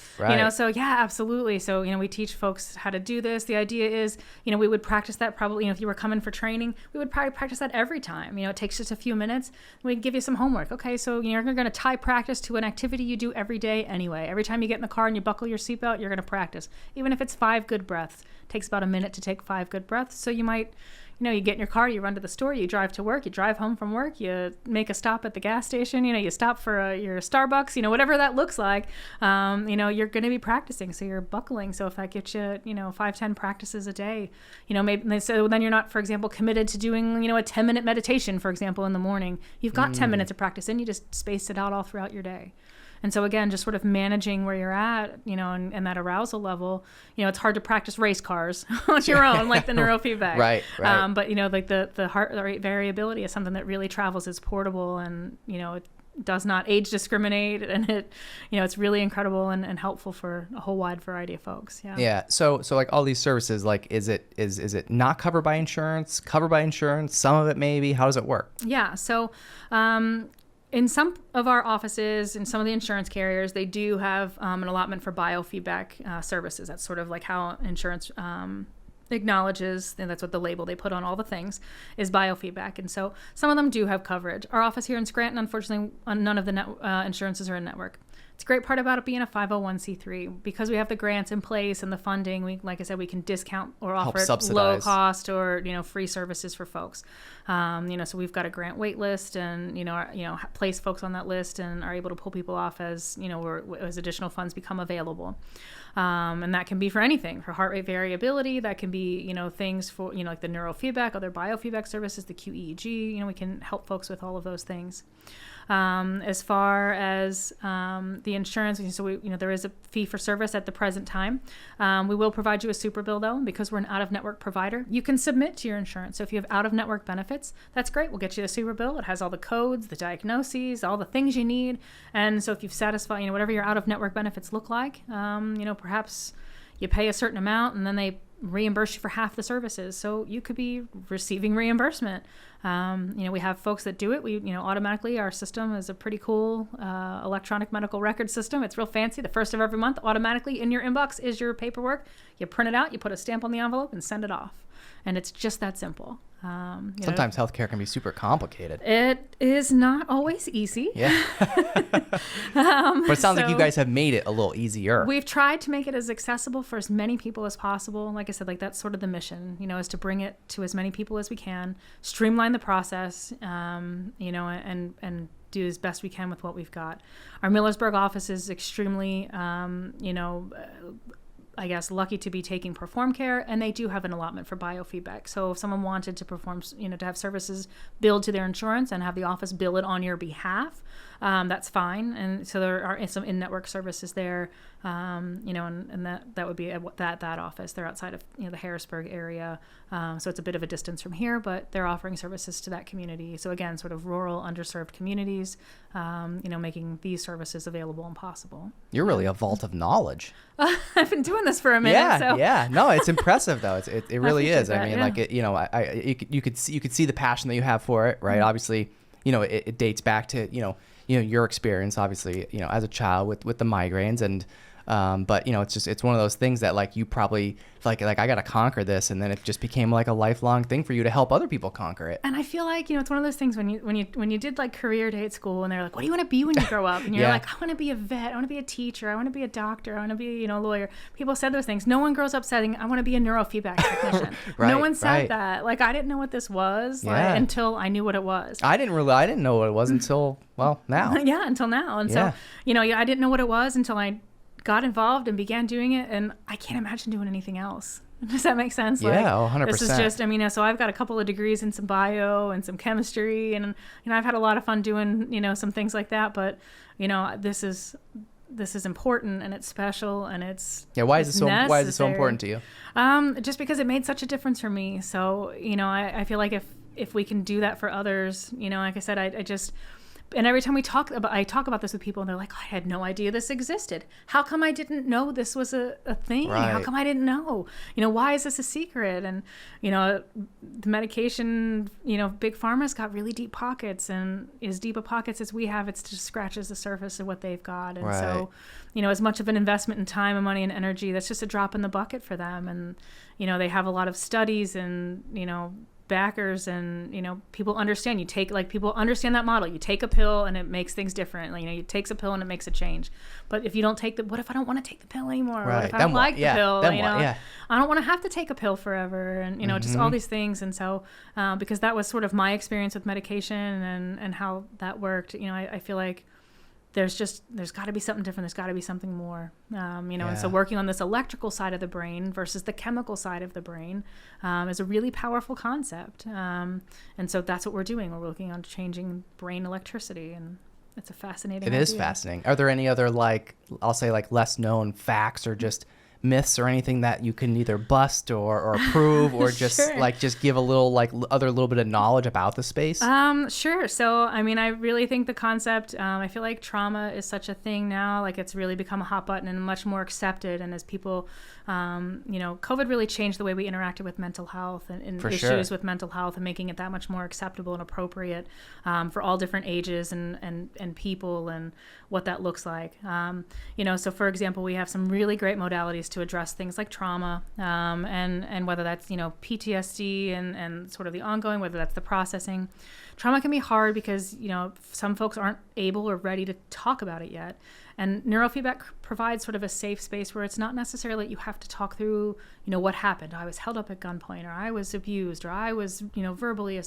So yeah, absolutely. So, we teach folks how to do this. The idea is, we would practice that probably, if you were coming for training, we would probably practice that every time. It takes just a few minutes. We'd give you some homework. Okay, so you're going to tie practice to an activity you do every day anyway. Every time you get in the car and you buckle your seatbelt, you're going to practice. Even if it's 5 good breaths. It takes about a minute to take 5 good breaths. So you might... you get in your car, you run to the store, you drive to work, you drive home from work, you make a stop at the gas station, you stop for your Starbucks, whatever that looks like, you're going to be practicing. So you're buckling. So if that gets you, 5-10 practices a day, maybe, so then you're not, for example, committed to doing, a 10-minute meditation, for example, in the morning. You've got 10 minutes of practice and you just space it out all throughout your day. And so again, just sort of managing where you're at, and that arousal level, it's hard to practice race cars on your own, like the neurofeedback. Right. But like the heart rate variability is something that really travels. It's portable, and it does not age discriminate, and it, it's really incredible and helpful for a whole wide variety of folks. Yeah. Yeah. So like all these services, like is it not covered by insurance? Covered by insurance? Some of it maybe. How does it work? Yeah. So. In some of our offices and some of the insurance carriers, they do have an allotment for biofeedback services. That's sort of like how insurance acknowledges, and that's what the label they put on all the things, is biofeedback. And so some of them do have coverage. Our office here in Scranton, unfortunately, none of the insurances are in network. It's a great part about it being a 501c3 because we have the grants in place and the funding. We, like I said, we can discount or offer low cost or free services for folks. So we've got a grant wait list, and place folks on that list and are able to pull people off as as additional funds become available. And that can be for anything, for heart rate variability. That can be things for like the neurofeedback, other biofeedback services, the qEEG. We can help folks with all of those things. As far as the insurance, so we, there is a fee for service at the present time. We will provide you a super bill though, because we're an out-of-network provider. You can submit to your insurance. So if you have out-of-network benefits, that's great. We'll get you a super bill. It has all the codes, the diagnoses, all the things you need. And so if you've satisfied, whatever your out-of-network benefits look like, perhaps you pay a certain amount and then they reimburse you for half the services. So you could be receiving reimbursement. We have folks that do it. We, automatically, our system is a pretty cool electronic medical record system. It's real fancy. The first of every month, automatically in your inbox is your paperwork. You print it out, you put a stamp on the envelope and send it off. And it's just that simple. Sometimes healthcare can be super complicated. It is not always easy. Yeah. But it sounds like you guys have made it a little easier. We've tried to make it as accessible for as many people as possible. Like I said, like that's sort of the mission, is to bring it to as many people as we can, streamline the process, and do as best we can with what we've got. Our Millersburg office is extremely, I guess, lucky to be taking Perform Care, and they do have an allotment for biofeedback. So if someone wanted to perform, to have services billed to their insurance and have the office bill it on your behalf, that's fine. And so there are some in-network services there, and that would be at that office. They're outside of the Harrisburg area, so it's a bit of a distance from here, but they're offering services to that community. So again, sort of rural, underserved communities, making these services available and possible. You're really a vault of knowledge. I've been doing this for a minute. Yeah. No, it's impressive though. It really is. That, I mean, yeah. like it, you could see the passion that you have for it, right? Mm-hmm. Obviously, it dates back to your experience, obviously, as a child with the migraines, and but it's one of those things that like you probably like I got to conquer this, and then it just became like a lifelong thing for you to help other people conquer it. And I feel like it's one of those things when you did like career day at school, and they're like, what do you want to be when you grow up? And you're like, I want to be a vet, I want to be a teacher, I want to be a doctor, I want to be a lawyer. People said those things. No one grows up saying I want to be a neurofeedback technician. Right, no one said that. Like I didn't know what this was until I knew what it was. I didn't know what it was until now. Yeah, until now. And so I didn't know what it was until I got involved and began doing it, and I can't imagine doing anything else. Does that make sense? Yeah, 100%. This is just, I mean, so I've got a couple of degrees in some bio and some chemistry, and, I've had a lot of fun doing, some things like that, but, this is important, and it's special, and it's why is it so important to you? Just because it made such a difference for me. So, I feel like if we can do that for others, like I said, I just, and every time I talk about this with people, and they're like, I had no idea this existed. How come I didn't know this was a thing? Right. How come I didn't know? Why is this a secret? And, the medication, big pharma's got really deep pockets, and as deep a pockets as we have, it just scratches the surface of what they've got. And so, as much of an investment in time and money and energy, that's just a drop in the bucket for them. And, they have a lot of studies and, backers, and people understand people understand that model. You take a pill and it makes things different. You take a pill and it makes a change. But if you don't take what if I don't want to take the pill anymore? Right. What if I don't like the pill? I don't want to have to take a pill forever, and just all these things. And so because that was sort of my experience with medication and how that worked, I feel like there's got to be something different. There's got to be something more, and so working on this electrical side of the brain versus the chemical side of the brain is a really powerful concept. And so that's what we're doing. We're working on changing brain electricity, and it's a fascinating idea. It is fascinating. Are there any other, I'll say less known facts or just myths or anything that you can either bust or prove or just Sure. just give a little other little bit of knowledge about the space? Sure. So, I really think the concept, I feel like trauma is such a thing now, it's really become a hot button and much more accepted. And as people, COVID really changed the way we interacted with mental health and issues with mental health, and making it that much more acceptable and appropriate for all different ages and people, and what that looks like. So for example, we have some really great modalities to address things like trauma, and whether that's, PTSD and sort of the ongoing, whether that's the processing. Trauma can be hard because, some folks aren't able or ready to talk about it yet. And neurofeedback provides sort of a safe space where it's not necessarily that you have to talk through, what happened. I was held up at gunpoint, or I was abused, or I was, verbally,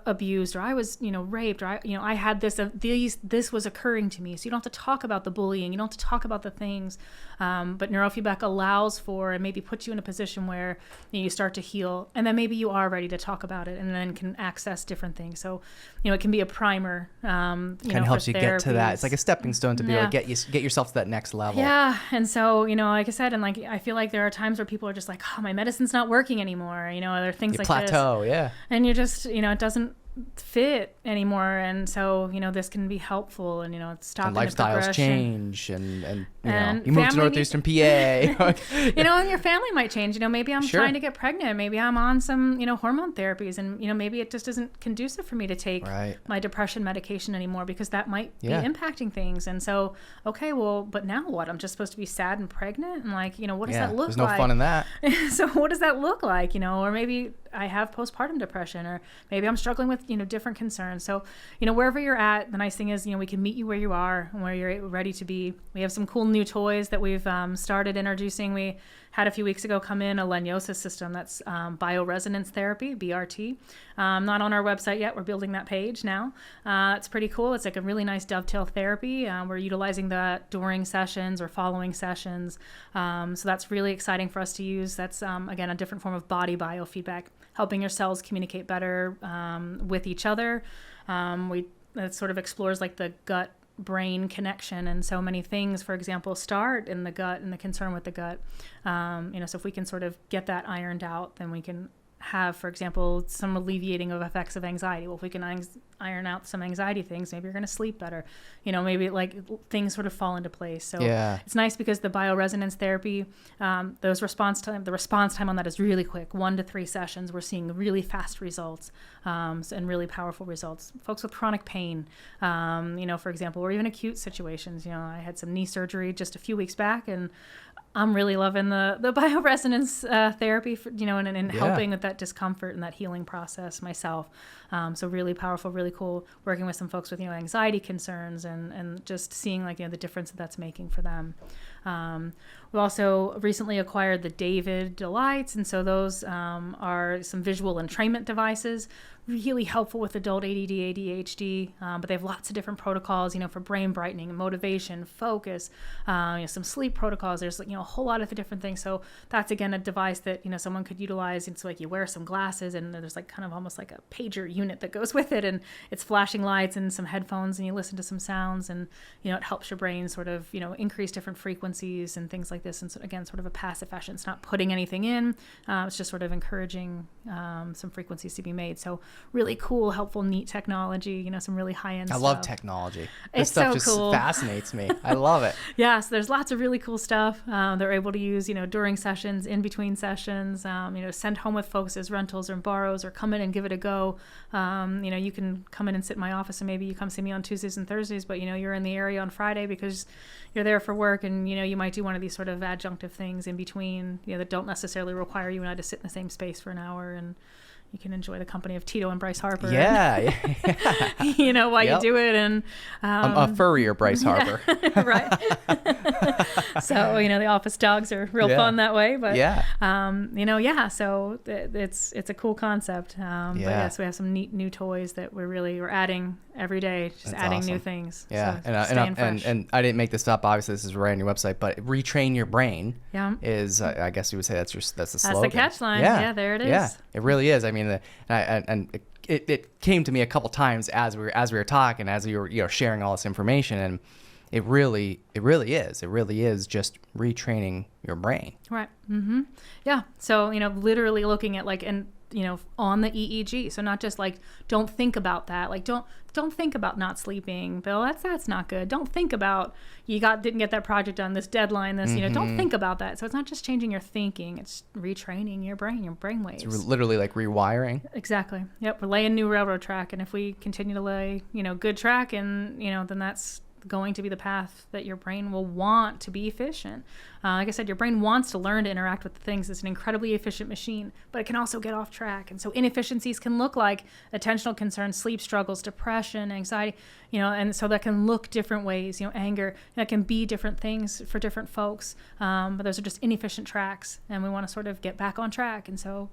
abused, or I was, raped, or I had this was occurring to me. So you don't have to talk about the bullying. You don't have to talk about the things. But neurofeedback allows for, and maybe puts you in a position where you start to heal, and then maybe you are ready to talk about it, and then can access different things. So, it can be a primer. Kind of helps you get to that. It's like a stepping stone to be able to get yourself to that next level. Yeah. And so, like I said, and I feel like there are times where people are just like, oh, my medicine's not working anymore. There are things You like plateau, this. yeah. And you're just, it doesn't fit anymor, and so this can be helpful, and stopping and lifestyles the change, and and you move to Northeastern PA. And your family might change. Maybe I'm Sure. trying to get pregnant. Maybe I'm on some hormone therapies, and maybe it just isn't conducive for me to take my depression medication anymore, because that might be impacting things. And so, okay, well, but now what? I'm just supposed to be sad and pregnant, and what does that look like? There's no fun in that. So what does that look like? Or maybe I have postpartum depression, or maybe I'm struggling with different concerns. So wherever you're at, the nice thing is we can meet you where you are and where you're ready to be. We have some cool new toys that we've started introducing. We had a few weeks ago come in a Leniosis system that's bioresonance therapy, BRT. Not on our website yet. We're building that page now. It's pretty cool. It's like a really nice dovetail therapy. We're utilizing that during sessions or following sessions. So that's really exciting for us to use. That's, again, a different form of body biofeedback, helping your cells communicate better with each other. It sort of explores the gut brain connection, and so many things, for example, start in the gut and the concern with the gut. So if we can sort of get that ironed out, then we can have, for example, some alleviating of effects of anxiety. Well, if we can iron out some anxiety things, maybe you're going to sleep better. Maybe things sort of fall into place. So it's nice because the bioresonance therapy, the response time on that is really quick. 1 to 3 sessions, we're seeing really fast results, and really powerful results. Folks with chronic pain, for example, or even acute situations. I had some knee surgery just a few weeks back, and I'm really loving the bioresonance therapy for, and helping with that discomfort and that healing process myself. So really powerful, really cool, working with some folks with, anxiety concerns, and just seeing the difference that's making for them. We also recently acquired the David Delights, and so those are some visual entrainment devices. really helpful with adult ADD, ADHD, but they have lots of different protocols, for brain brightening, motivation, focus, some sleep protocols. There's, a whole lot of different things. So that's, again, a device that, someone could utilize. It's like you wear some glasses and there's like kind of almost like a pager unit that goes with it, and it's flashing lights and some headphones, and you listen to some sounds, and, it helps your brain sort of, increase different frequencies and things like this. And so, again, sort of a passive fashion. It's not putting anything in. It's just sort of encouraging some frequencies to be made. So really cool, helpful, neat technology, some really high-end stuff. I love technology. It's This stuff so just cool. fascinates me. I love it. Yeah, so there's lots of really cool stuff they're able to use, during sessions, in between sessions, send home with folks as rentals or borrows, or come in and give it a go. You can come in and sit in my office, and maybe you come see me on Tuesdays and Thursdays, but, you're in the area on Friday because you're there for work, and, you might do one of these sort of adjunctive things in between, that don't necessarily require you and I to sit in the same space for an hour, and you can enjoy the company of Tito and Bryce Harper. Yeah. While you do it. And a furrier Bryce Harper. Right. So, the office dogs are real fun that way. But, so it's a cool concept. But yes, we have some neat new toys that we're adding every day, just That's adding awesome. new things. Yeah. So And I didn't make this up. Obviously, this is right on your website, but retrain your brain is, I guess you would say that's the slogan. That's the catch line. Yeah, there it is. Yeah, it really is. I mean, it came to me a couple times as we were talking, as you were sharing all this information, and it really is just retraining your brain. Right. Mm-hmm. Yeah. So literally looking at on the EEG. So not just don't think about that. Don't think about not sleeping, Bill. That's not good. Don't think about didn't get that project done, this deadline, this, don't think about that. So it's not just changing your thinking, it's retraining your brain waves. It's literally like rewiring. Exactly. Yep. We're laying new railroad track. And if we continue to lay, good track, and, then that's going to be the path that your brain will want to be efficient. Like I said, your brain wants to learn to interact with the things. It's an incredibly efficient machine, but it can also get off track. And so inefficiencies can look like attentional concerns, sleep struggles, depression, anxiety, and so that can look different ways, anger, that can be different things for different folks. But those are just inefficient tracks, and we want to sort of get back on track. And so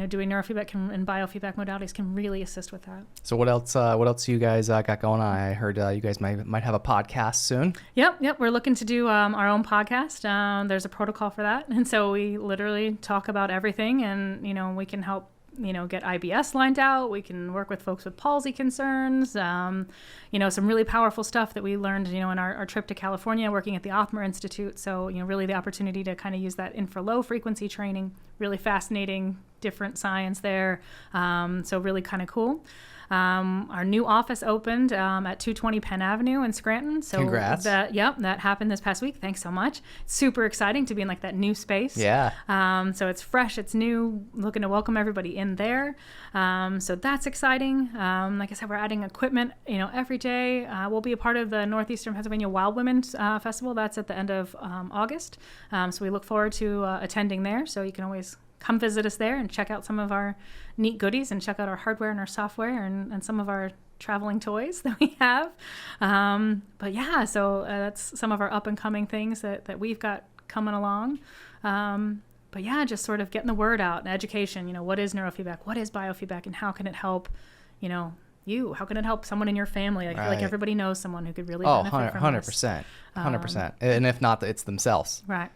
doing neurofeedback and biofeedback modalities can really assist with that. So what else you guys got going on? I heard you guys might have a podcast soon. Yep. We're looking to do our own podcast. There's a protocol for that. And so we literally talk about everything, and, we can help, get IBS lined out. We can work with folks with palsy concerns, some really powerful stuff that we learned, in our trip to California working at the Othmer Institute. So, really the opportunity to kind of use that infra-low frequency training, really fascinating, different science there. So really kind of cool. Our new office opened at 220 Penn Avenue in Scranton. So congrats. That happened this past week. Thanks so much. Super exciting to be in that new space. Yeah. So it's fresh, it's new, looking to welcome everybody in there. So that's exciting. Like I said, we're adding equipment, every day. We'll be a part of the Northeastern Pennsylvania Wild Women's Festival. That's at the end of August. So we look forward to attending there. So you can always come visit us there and check out some of our neat goodies, and check out our hardware and our software, and some of our traveling toys that we have. But yeah, so that's some of our up and coming things that we've got coming along. But yeah, just sort of getting the word out and education. What is neurofeedback? What is biofeedback? And how can it help, you? How can it help someone in your family? I feel like everybody knows someone who could really benefit from this. 100%. And if not, it's themselves. Right.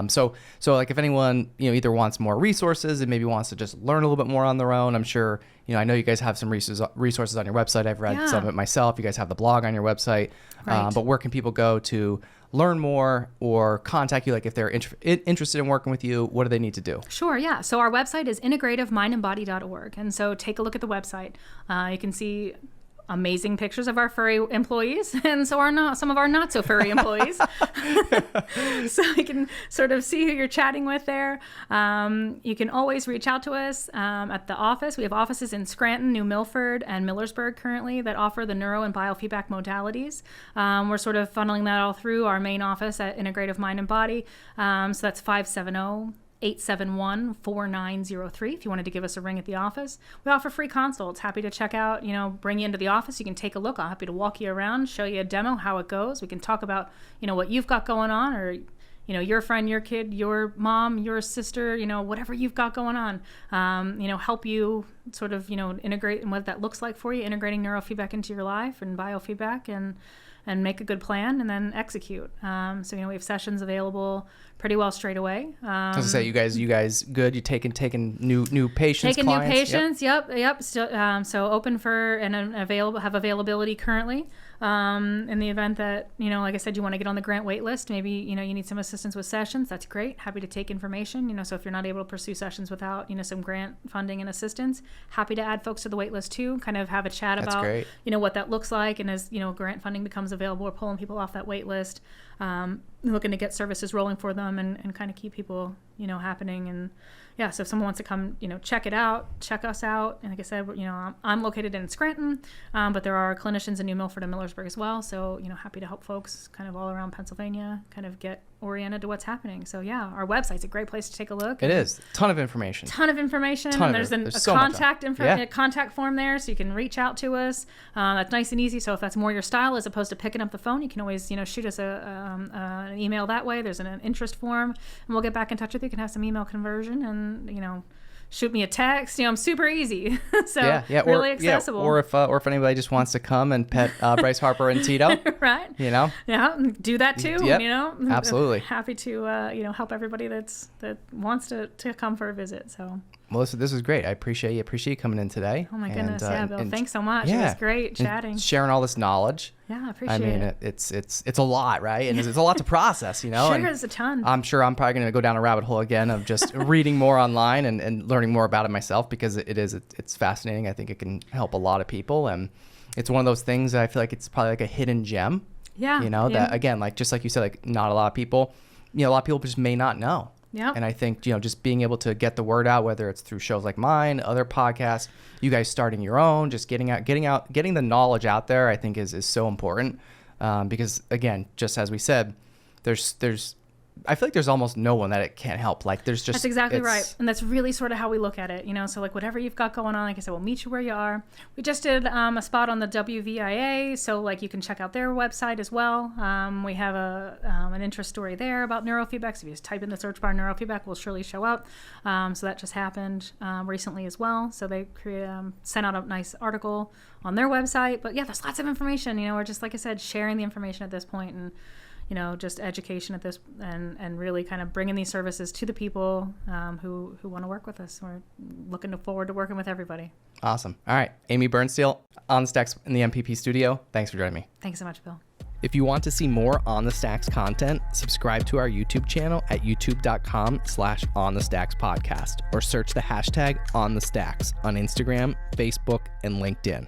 So like if anyone, either wants more resources and maybe wants to just learn a little bit more on their own, I'm sure, I know you guys have some resources on your website. I've read some of it myself. You guys have the blog on your website. Right. But where can people go to learn more or contact you? Like if they're interested in working with you, what do they need to do? Sure, yeah. So our website is integrativemindandbody.org. And so take a look at the website. You can see amazing pictures of our furry employees, and so are some of our not so furry employees. So you can sort of see who you're chatting with there. You can always reach out to us at the office. We have offices in Scranton, New Milford, and Millersburg currently that offer the neuro and biofeedback modalities. We're sort of funneling that all through our main office at Integrative Mind and Body. So that's 570-871-4903 if you wanted to give us a ring at the office. We offer free consults. Happy to check out, bring you into the office. You can take a look. I'm happy to walk you around, show you a demo, how it goes. We can talk about, what you've got going on, or, your friend, your kid, your mom, your sister, whatever you've got going on, help you sort of, integrate and what that looks like for you, integrating neurofeedback into your life and biofeedback and make a good plan and then execute. So, we have sessions available pretty well straight away. As I say, you guys good? You taking new patients? Taking clients? new patients. Yep. Still, so open for and have availability currently. In the event that, like I said, you want to get on the grant wait list, maybe, you need some assistance with sessions. That's great. Happy to take information, so if you're not able to pursue sessions without, some grant funding and assistance, happy to add folks to the wait list too, kind of have a chat That's about, great. What that looks like. And as, grant funding becomes available, we're pulling people off that wait list, looking to get services rolling for them and kind of keep people, happening. And yeah, so if someone wants to come, check us out. And like I said, I'm located in Scranton, but there are clinicians in New Milford and Millersburg as well. So, happy to help folks kind of all around Pennsylvania kind of get oriented to what's happening. So yeah, our website's a great place to take a look. It is. Ton of information. There's a contact form there, so you can reach out to us. That's nice and easy. So if that's more your style, as opposed to picking up the phone, you can always, shoot us an email that way. There's an interest form, and we'll get back in touch with you. You can have some email conversion and, shoot me a text. I'm super easy. So really accessible. Or if anybody just wants to come and pet Bryce, Harper, and Tito, right? Yeah, do that too. Yep. Absolutely. Happy to help everybody that wants to come for a visit. So. Melissa, this is great. I appreciate you coming in today. Oh my goodness, Bill. Thanks so much. Yeah, it was great chatting. And sharing all this knowledge. Yeah, I appreciate it. It's a lot, right? And it's a lot to process, Sure, and it's a ton. I'm sure I'm probably going to go down a rabbit hole again of just reading more online and learning more about it myself, because it's fascinating. I think it can help a lot of people, and it's one of those things that I feel like it's probably like a hidden gem. Yeah. That again, just like you said, like not a lot of people, a lot of people just may not know. Yeah. And I think, just being able to get the word out, whether it's through shows like mine, other podcasts, you guys starting your own, just getting the knowledge out there, I think is so important. Because again, just as we said, I feel like there's almost no one that it can't help. Like there's just... That's exactly right. And that's really sort of how we look at it, So like whatever you've got going on, like I said, we'll meet you where you are. We just did a spot on the WVIA, so like you can check out their website as well. We have an interest story there about neurofeedback. So if you just type in the search bar neurofeedback, will surely show up. So that just happened recently as well. So they sent out a nice article on their website. But yeah, there's lots of information. We're just, like I said, sharing the information at this point, and just education at this, and really kind of bringing these services to the people who want to work with us. We're looking forward to working with everybody. Awesome. All right. Amy Bernstiel on the Stacks in the MPP studio. Thanks for joining me. Thanks so much, Bill. If you want to see more On the Stacks content, subscribe to our YouTube channel at youtube.com/onthestackspodcast, or search the hashtag On the Stacks on Instagram, Facebook, and LinkedIn.